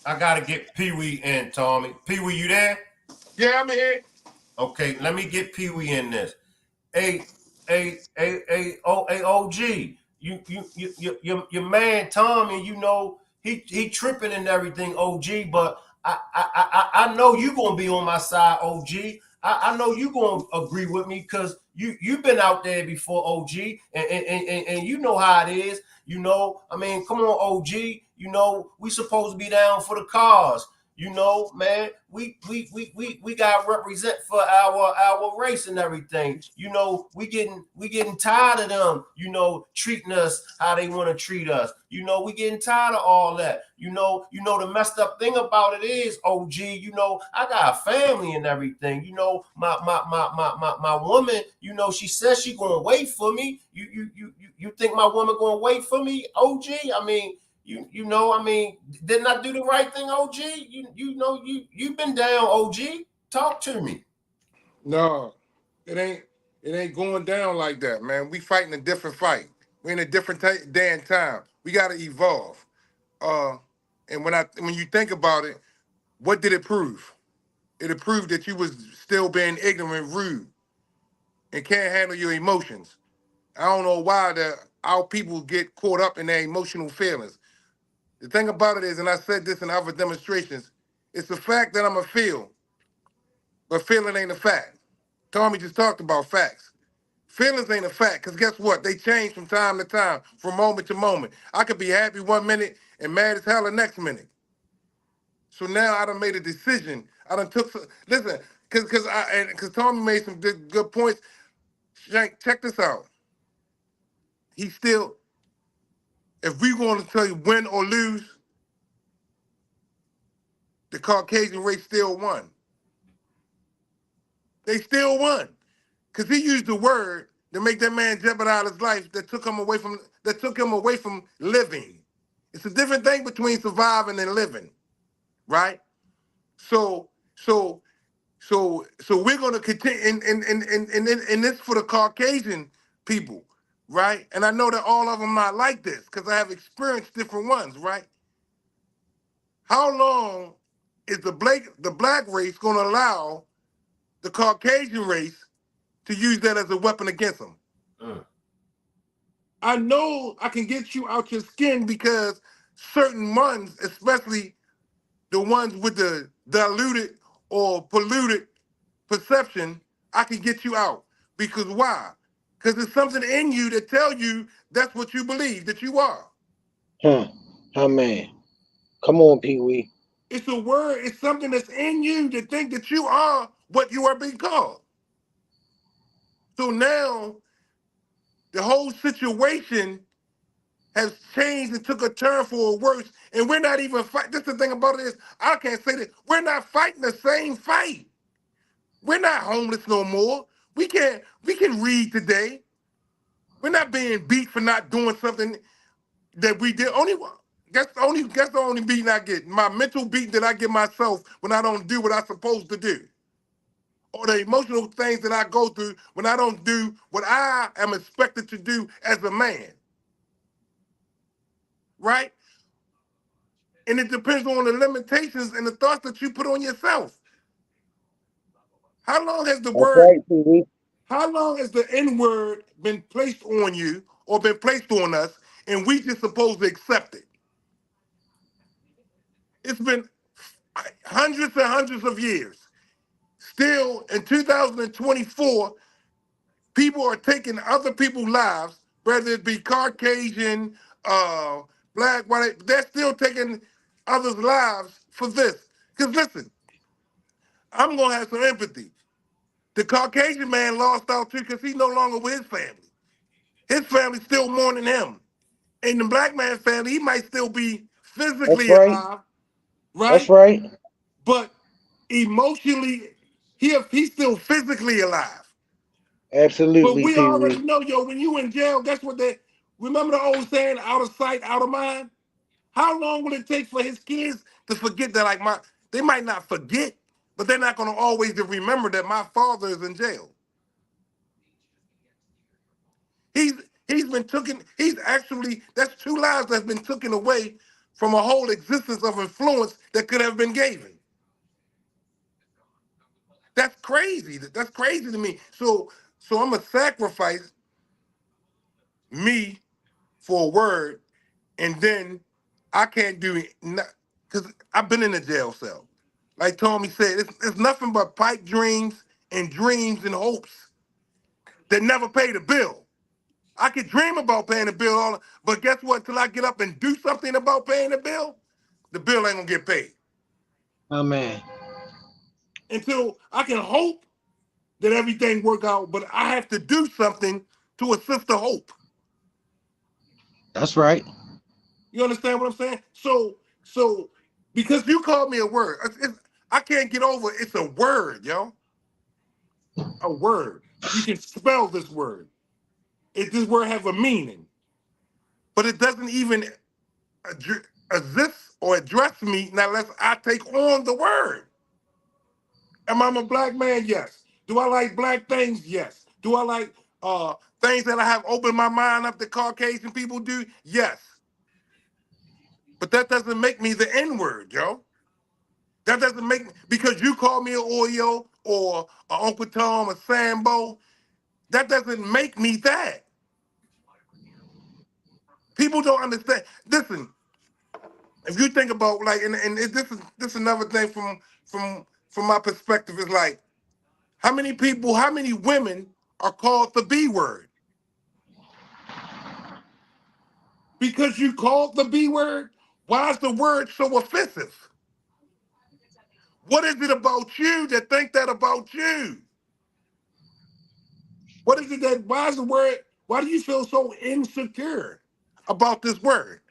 I gotta get Pee Wee in, Tommy. Pee Wee, you there? Yeah, I'm here. Okay, let me get Pee Wee in this. OG, your man Tommy, you know he tripping and everything, OG. But I know you gonna be on my side, OG. I know you gonna agree with me because you've been out there before, OG, and you know how it is. You know, I mean, come on, OG. You know, we supposed to be down for the cause. You know, man, we got to represent for our race and everything. You know, we getting tired of them, you know, treating us how they want to treat us. You know, we getting tired of all that. You know, the messed up thing about it is, OG, you know, I got a family and everything. You know, my woman, you know, she says she gonna wait for me. You think my woman gonna wait for me, OG? I mean, You know, I mean, didn't I do the right thing, OG? You know, you've been down, OG. Talk to me. No, it ain't. It ain't going down like that, man. We fighting a different fight. We in a different day and time. We got to evolve. And when you think about it, what did it prove? It proved that you was still being ignorant, rude, and can't handle your emotions. I don't know why our people get caught up in their emotional feelings. The thing about it is, and I said this in other demonstrations, it's the fact that I'm a feel, but feeling ain't a fact. Tommy just talked about facts. Feelings ain't a fact, because guess what? They change from time to time, from moment to moment. I could be happy 1 minute and mad as hell the next minute. So now I done made a decision. I done took some, listen, because Tommy made some good points. Shank, check this out. He still, if we want to tell you win or lose, the Caucasian race still won. They still won. Because he used the word to make that man jeopardize his life that took him away from living. It's a different thing between surviving and living, right? So we're gonna continue and this for the Caucasian people, right? And I know that all of them not like this because I have experienced different ones, right? How long is the black race gonna allow the Caucasian race to use that as a weapon against them? I know I can get you out your skin because certain ones, especially the ones with the diluted or polluted perception, I can get you out. Because why? Because there's something in you that tell you that's what you believe, that you are. Oh man. Come on, Pee Wee. It's a word, it's something that's in you to think that you are what you are being called. So now the whole situation has changed and took a turn for the worse, and we're not even fighting. This the thing about it is, I can't say that we're not fighting the same fight. We're not homeless no more. We can read today. We're not being beat for not doing something that we did. That's the only beating I get. My mental beating that I get myself when I don't do what I'm supposed to do. Or the emotional things that I go through when I don't do what I am expected to do as a man. Right? And it depends on the limitations and the thoughts that you put on yourself. How long has That's right, Pee Wee. how long has the N-word been placed on you or been placed on us and we just supposed to accept it? It's been hundreds and hundreds of years. Still, in 2024, people are taking other people's lives, whether it be Caucasian, black, white, they're still taking others' lives for this. Because listen, I'm going to have some empathy. The Caucasian man lost out too because he's no longer with his family. His family's still mourning him. And the black man's family, he might still be That's physically right. alive, That's right? right. But emotionally, he's still physically alive. But Absolutely, we Pee already Wee. know, yo, when you in jail, guess what remember the old saying, out of sight, out of mind? How long will it take for his kids to forget that, they might not forget, but they're not gonna always remember that my father is in jail. He's that's 2 lives that's been taken away from a whole existence of influence that could have been given. That's crazy. That's crazy to me. So I'm gonna sacrifice me for a word, and then I can't do it because I've been in a jail cell. Like Tommy said, it's nothing but pipe dreams and hopes that never pay the bill. I could dream about paying the bill, but guess what? Till I get up and do something about paying the bill ain't gonna get paid. Oh man. Until I can hope that everything work out, but I have to do something to assist the hope. That's right. You understand what I'm saying? So because you called me a word, I can't get over it's a word, yo. A word. You can spell this word. This word have a meaning, but it doesn't even assist or address me now unless I take on the word. Am I a black man? Yes. Do I like black things? Yes. Do I like things that I have opened my mind up to Caucasian people do? Yes. But that doesn't make me the N-word, Joe. That doesn't make me, because you call me an Oreo or a Uncle Tom or Sambo, that doesn't make me that. People don't understand. Listen, if you think about like, and this is another thing from my perspective is like, how many people, how many women are called the B word? Because you called the B word, why is the word so offensive? What is it about you that think that about you? What is it that, why is the word, why do you feel so insecure about this word?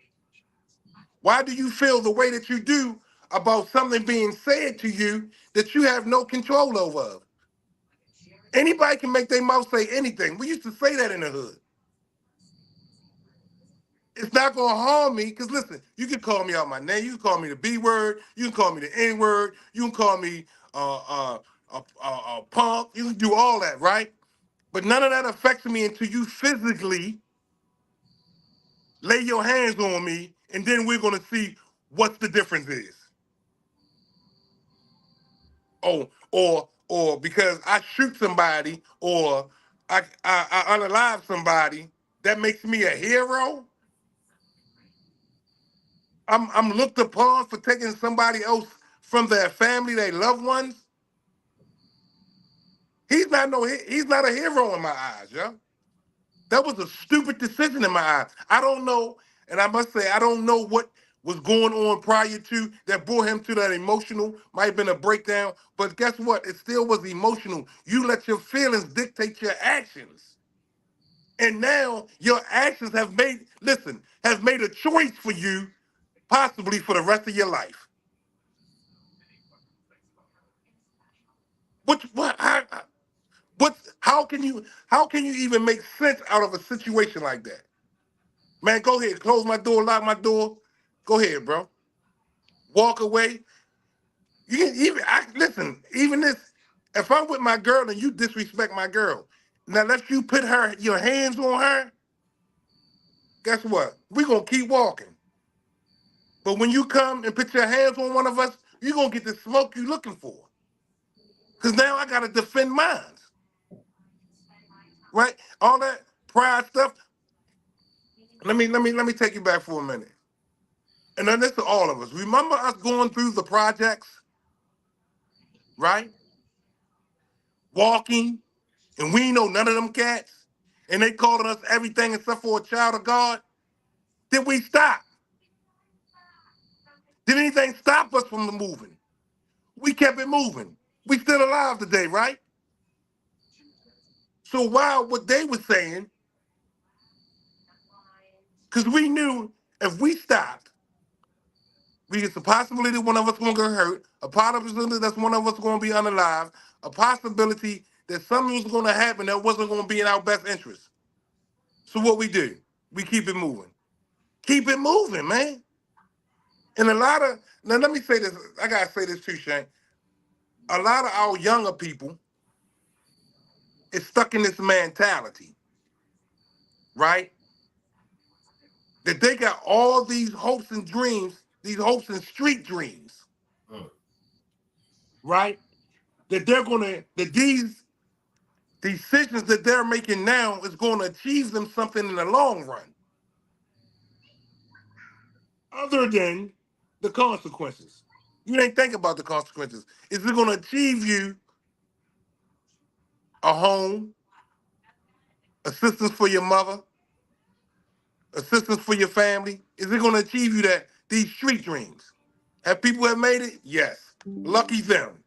Why do you feel the way that you do about something being said to you that you have no control over? Anybody can make their mouth say anything. We used to say that in the hood. It's not gonna harm me, because listen, you can call me out my name, you can call me the B word, you can call me the N word, you can call me a punk, you can do all that, right? But none of that affects me until you physically lay your hands on me, and then we're gonna see what the difference is. Oh, or because I shoot somebody or I unalive somebody, that makes me a hero. I'm looked upon for taking somebody else from their family, their loved ones. He's not a hero in my eyes, yo. That was a stupid decision in my eyes. I don't know, and I must say, I don't know what was going on prior to that brought him to that emotional, might have been a breakdown, but guess what? It still was emotional. You let your feelings dictate your actions. And now your actions have made a choice for you, possibly for the rest of your life. How can you even make sense out of a situation like that? Man, go ahead, close my door, lock my door. Go ahead, bro. Walk away. You can even listen, even this, if I'm with my girl and you disrespect my girl, now let you put your hands on her, guess what? We're gonna keep walking. But when you come and put your hands on one of us, you're gonna get the smoke you looking for. Cause now I gotta defend mine. Right? All that pride stuff. Let me take you back for a minute. And then this to all of us. Remember us going through the projects, right? Walking, and we ain't know none of them cats, and they calling us everything except for a child of God. Did we stop? Did anything stop us from the moving? We kept it moving. We still alive today, right? So while what they were saying, because we knew if we stopped, it's a possibility that one of us gonna get hurt, a possibility that one of us gonna be unalive, a possibility that something was gonna happen that wasn't gonna be in our best interest. So what we do? We keep it moving. Keep it moving, man. And now let me say this, I gotta say this too, Shane. A lot of our younger people is stuck in this mentality, right? That they got all these hopes and dreams, these hopes and street dreams, right? That these decisions that they're making now is gonna achieve them something in the long run, other than the consequences. You ain't think about the consequences. Is it gonna achieve you a home, assistance for your mother, assistance for your family? Is it going to achieve you these street dreams? Have people have made it? Yes. Lucky them.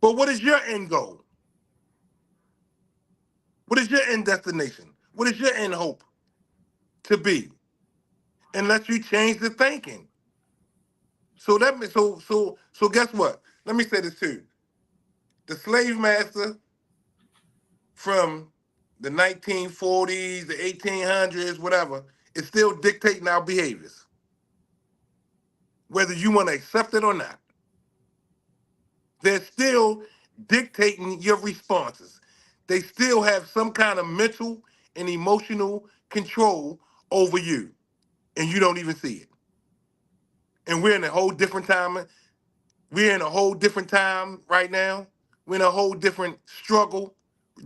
But what is your end goal? What is your end destination? What is your end hope to be? Unless you change the thinking. So guess what? Let me say this too. The slave master from the 1940s, the 1800s, whatever, is still dictating our behaviors. whether you want to accept it or not. They're still dictating your responses. They still have some kind of mental and emotional control over you, and you don't even see it. And we're in a whole different time. We're in a whole different time right now. We're in a whole different struggle.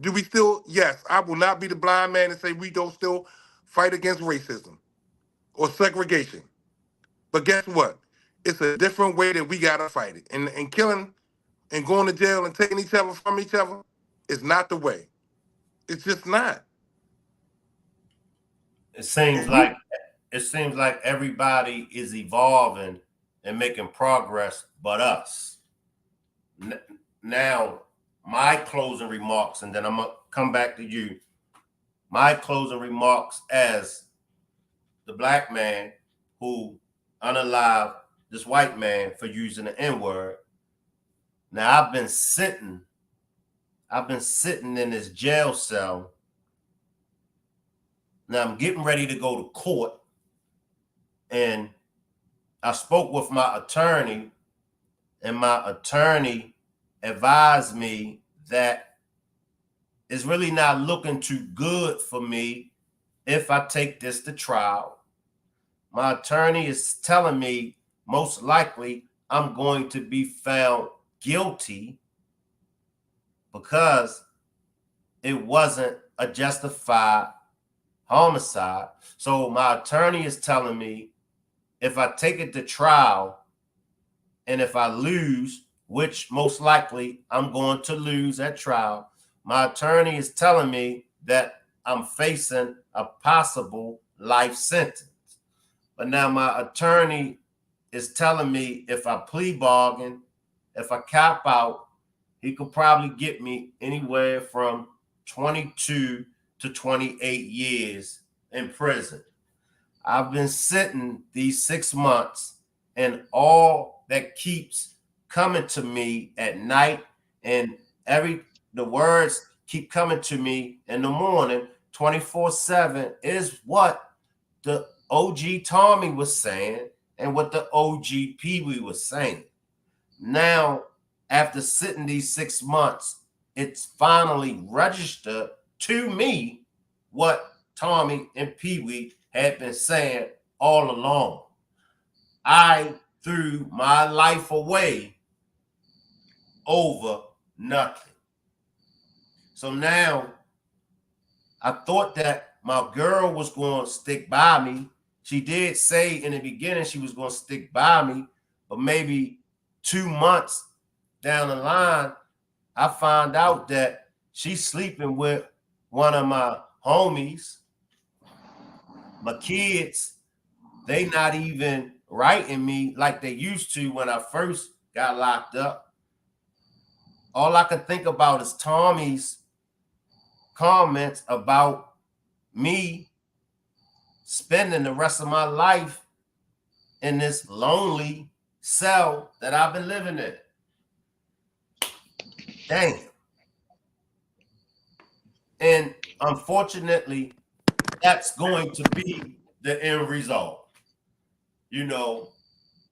Do we still? Yes, I will not be the blind man and say we don't still fight against racism or segregation. But guess what? It's a different way that we gotta fight it. And killing and going to jail and taking each other from each other is not the way. It's just not. It seems like everybody is evolving and making progress, but us. Now, my closing remarks, and then I'm gonna come back to you. My closing remarks as the black man who unalived this white man for using the N-word. Now I've been sitting in this jail cell. Now I'm getting ready to go to court, and I spoke with my attorney, and my attorney advised me that it's really not looking too good for me if I take this to trial. My attorney is telling me most likely I'm going to be found guilty because it wasn't a justified homicide. So my attorney is telling me if I take it to trial and if I lose, which most likely I'm going to lose at trial, my attorney is telling me that I'm facing a possible life sentence. But now my attorney is telling me if I plea bargain, if I cop out, he could probably get me anywhere from 22 to 28 years in prison. I've been sitting these 6 months, and all that keeps coming to me at night, and the words keep coming to me in the morning 24/7 is what the OG Tommy was saying and what the OG Pee Wee was saying. Now, after sitting these 6 months, it's finally registered to me what Tommy and Pee Wee had been saying all along. I threw my life away over nothing. So now I thought that my girl was going to stick by me. She did say in the beginning she was going to stick by me, but maybe 2 months down the line, I found out that she's sleeping with one of my homies. My kids, they not even writing me like they used to when I first got locked up. All I could think about is Tommy's comments about me spending the rest of my life in this lonely cell that I've been living in. Damn. And unfortunately, that's going to be the end result. You know,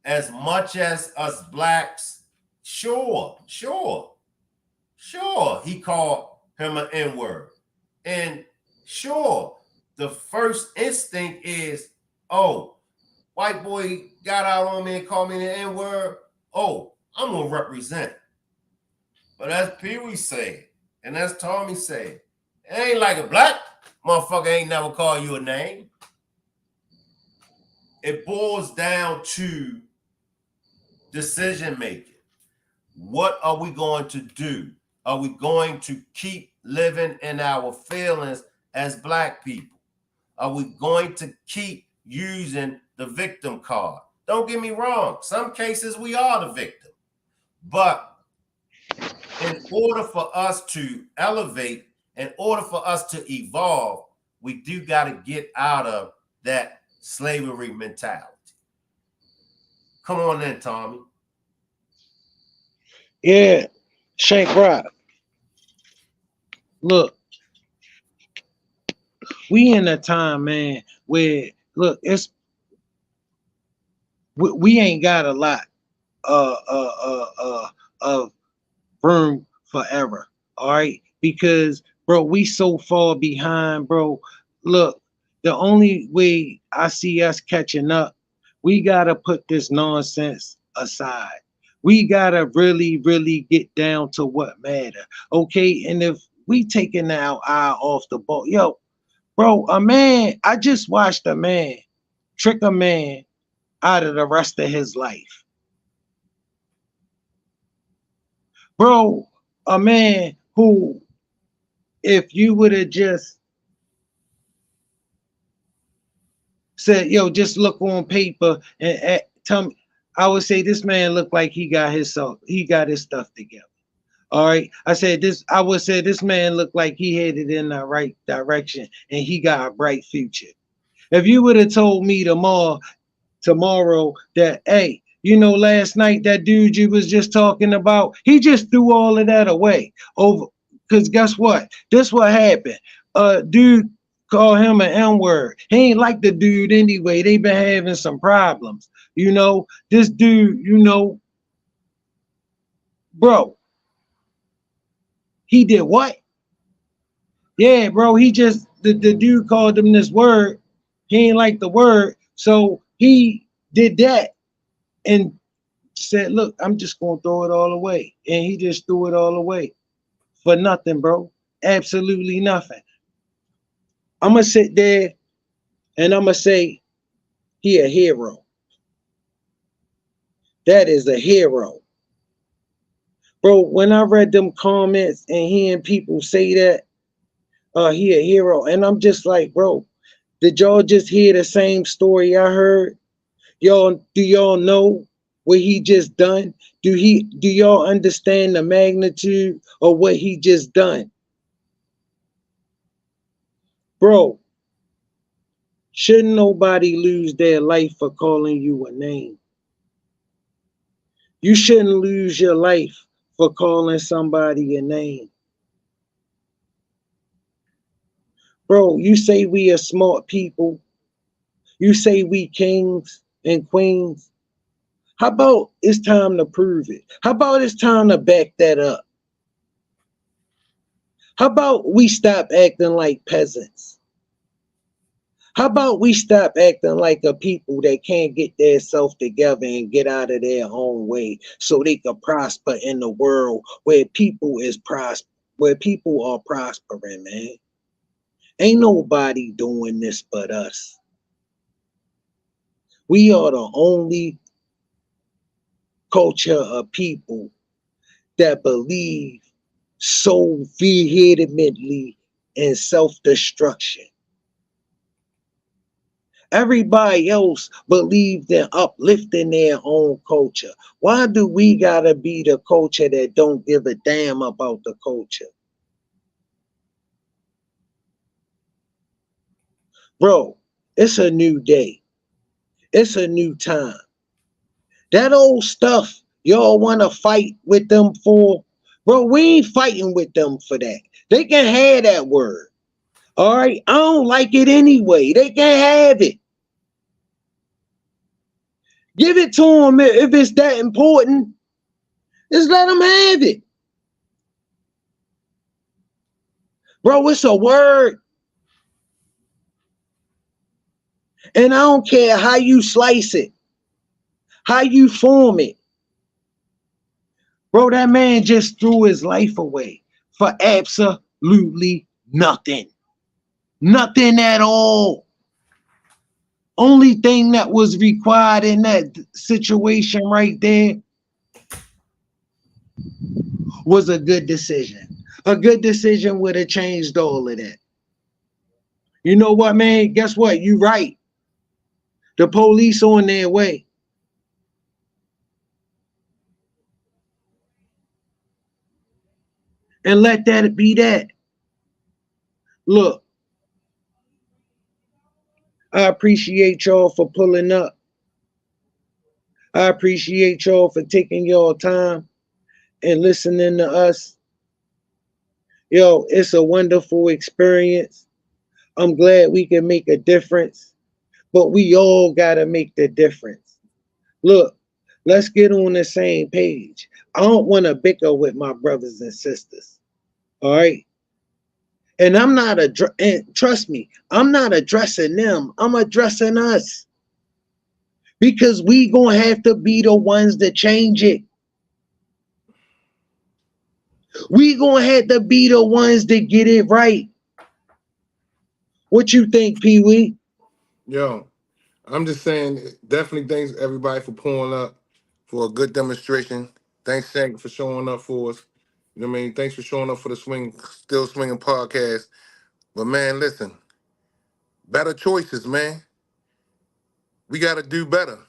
as much as us blacks, sure, he called him an N-word. And sure, the first instinct is, oh, white boy got out on me and called me an N-word. Oh, I'm going to represent. But as Pee Wee said, and as Tommy said, it ain't like a black motherfucker ain't never called you a name. It boils down to decision making. What are we going to do? Are we going to keep living in our feelings as black people? Are we going to keep using the victim card? Don't get me wrong. Some cases we are the victim. But in order for us to elevate, in order for us to evolve, we do got to get out of that slavery mentality. Come on in, Tommy. Yeah, Shank Rock. Look, we in a time, man, where look, we ain't got a lot of room forever. All right, because bro, we so far behind, bro. Look, the only way I see us catching up, we gotta put this nonsense aside. We gotta really, really get down to what matter. Okay, and if we taking our eye off the ball, yo, bro, a man, I just watched a man trick a man out of the rest of his life. Bro, a man who, if you would have just said, yo, just look on paper and tell me, I would say this man looked like he got his stuff together. All right. I would say this man looked like he headed in the right direction and he got a bright future. If you would have told me tomorrow that, hey, you know, last night that dude you was just talking about, he just threw all of that away. Over, because guess what? This what happened. Dude called him an N-word. He ain't like the dude anyway. They been having some problems. You know, this dude, you know, bro, he did what? Yeah, bro, he just the dude called him this word. He ain't like the word. So he did that and said, look, I'm just gonna throw it all away. And he just threw it all away for nothing, bro. Absolutely nothing. I'm gonna sit there and I'm gonna say he a hero. That is a hero. Bro, when I read them comments and hearing people say that, he a hero. And I'm just like, bro, did y'all just hear the same story I heard? Do y'all know what he just done? Do y'all understand the magnitude of what he just done? Bro, shouldn't nobody lose their life for calling you a name. You shouldn't lose your life for calling somebody a name. Bro, you say we are smart people. You say we kings and queens. How about it's time to prove it? How about it's time to back that up? How about we stop acting like peasants? How about we stop acting like a people that can't get their self together and get out of their own way so they can prosper in the world where people are prospering, man. Ain't nobody doing this but us. We are the only culture of people that believe so vehemently in self-destruction. Everybody else believes in uplifting their own culture. Why do we gotta be the culture that don't give a damn about the culture? Bro, it's a new day. It's a new time. That old stuff y'all want to fight with them for, bro, we ain't fighting with them for that. They can have that word. All right, I don't like it anyway. They can have it. Give it to them if it's that important. Just let them have it. Bro, it's a word. And I don't care how you slice it, how you form it. Bro, that man just threw his life away for absolutely nothing. Nothing at all. Only thing that was required in that situation right there was a good decision. A good decision would have changed all of that. You know what, man? Guess what? You right. The police on their way. And let that be that. Look, I appreciate y'all for pulling up. I appreciate y'all for taking y'all time and listening to us. Yo, it's a wonderful experience. I'm glad we can make a difference, but we all got to make the difference. Look, let's get on the same page. I don't want to bicker with my brothers and sisters. All right. And I'm not and trust me, I'm not addressing them. I'm addressing us. Because we gonna have to be the ones to change it. We gonna have to be the ones to get it right. What you think, Pee Wee? Yo, I'm just saying, definitely thanks everybody for pulling up for a good demonstration. Thanks, Shank, for showing up for us. You know what I mean? Thanks for showing up for the Still Swinging podcast. But man, listen, better choices, man. We got to do better.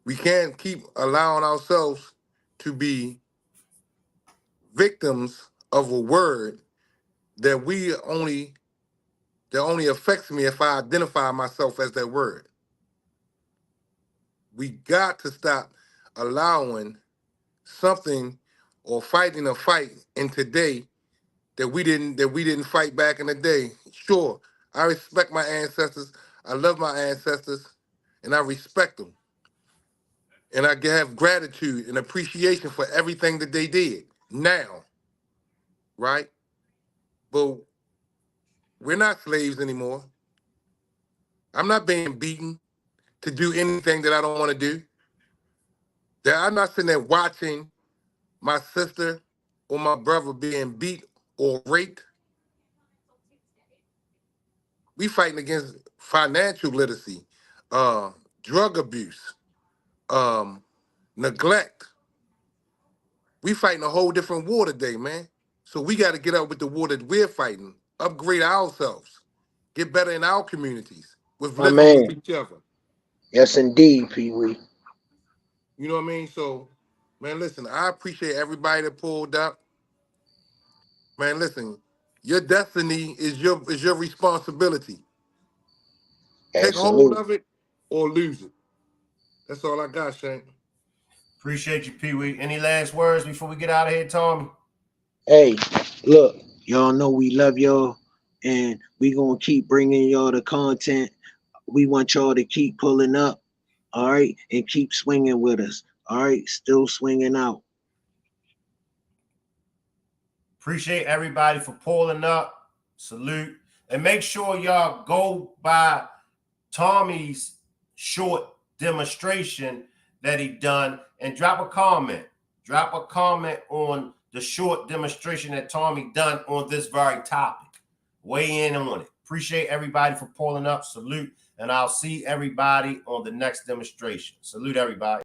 We can't keep allowing ourselves to be victims of a word that only affects me if I identify myself as that word. We got to stop allowing something or fighting a fight in today that we didn't fight back in the day. Sure, I respect my ancestors. I love my ancestors, and I respect them. And I have gratitude and appreciation for everything that they did now, right? But we're not slaves anymore. I'm not being beaten to do anything that I don't want to do. That I'm not sitting there watching my sister or my brother being beat or raped. We fighting against financial literacy, drug abuse, neglect. We fighting a whole different war today, man. So we got to get up with the war that we're fighting, upgrade ourselves, get better in our communities with My living with man. each other. Yes, indeed, Pee Wee. You know what I mean? So, man, listen, I appreciate everybody that pulled up. Man, listen, your destiny is your responsibility. Take hold Absolute. of it or lose it. That's all I got, Shank. Appreciate you, Pee Wee. Any last words before we get out of here, Tommy? Hey, look, y'all know we love y'all, and we gonna keep bringing y'all the content. We want y'all to keep pulling up, all right, and keep swinging with us, all right. Still swinging out. Appreciate everybody for pulling up. Salute. And make sure y'all go by Tommy's short demonstration that he done and drop a comment. Drop a comment on the short demonstration that Tommy done on this very topic. Weigh in on it. Appreciate everybody for pulling up. Salute. And I'll see everybody on the next demonstration. Salute, everybody.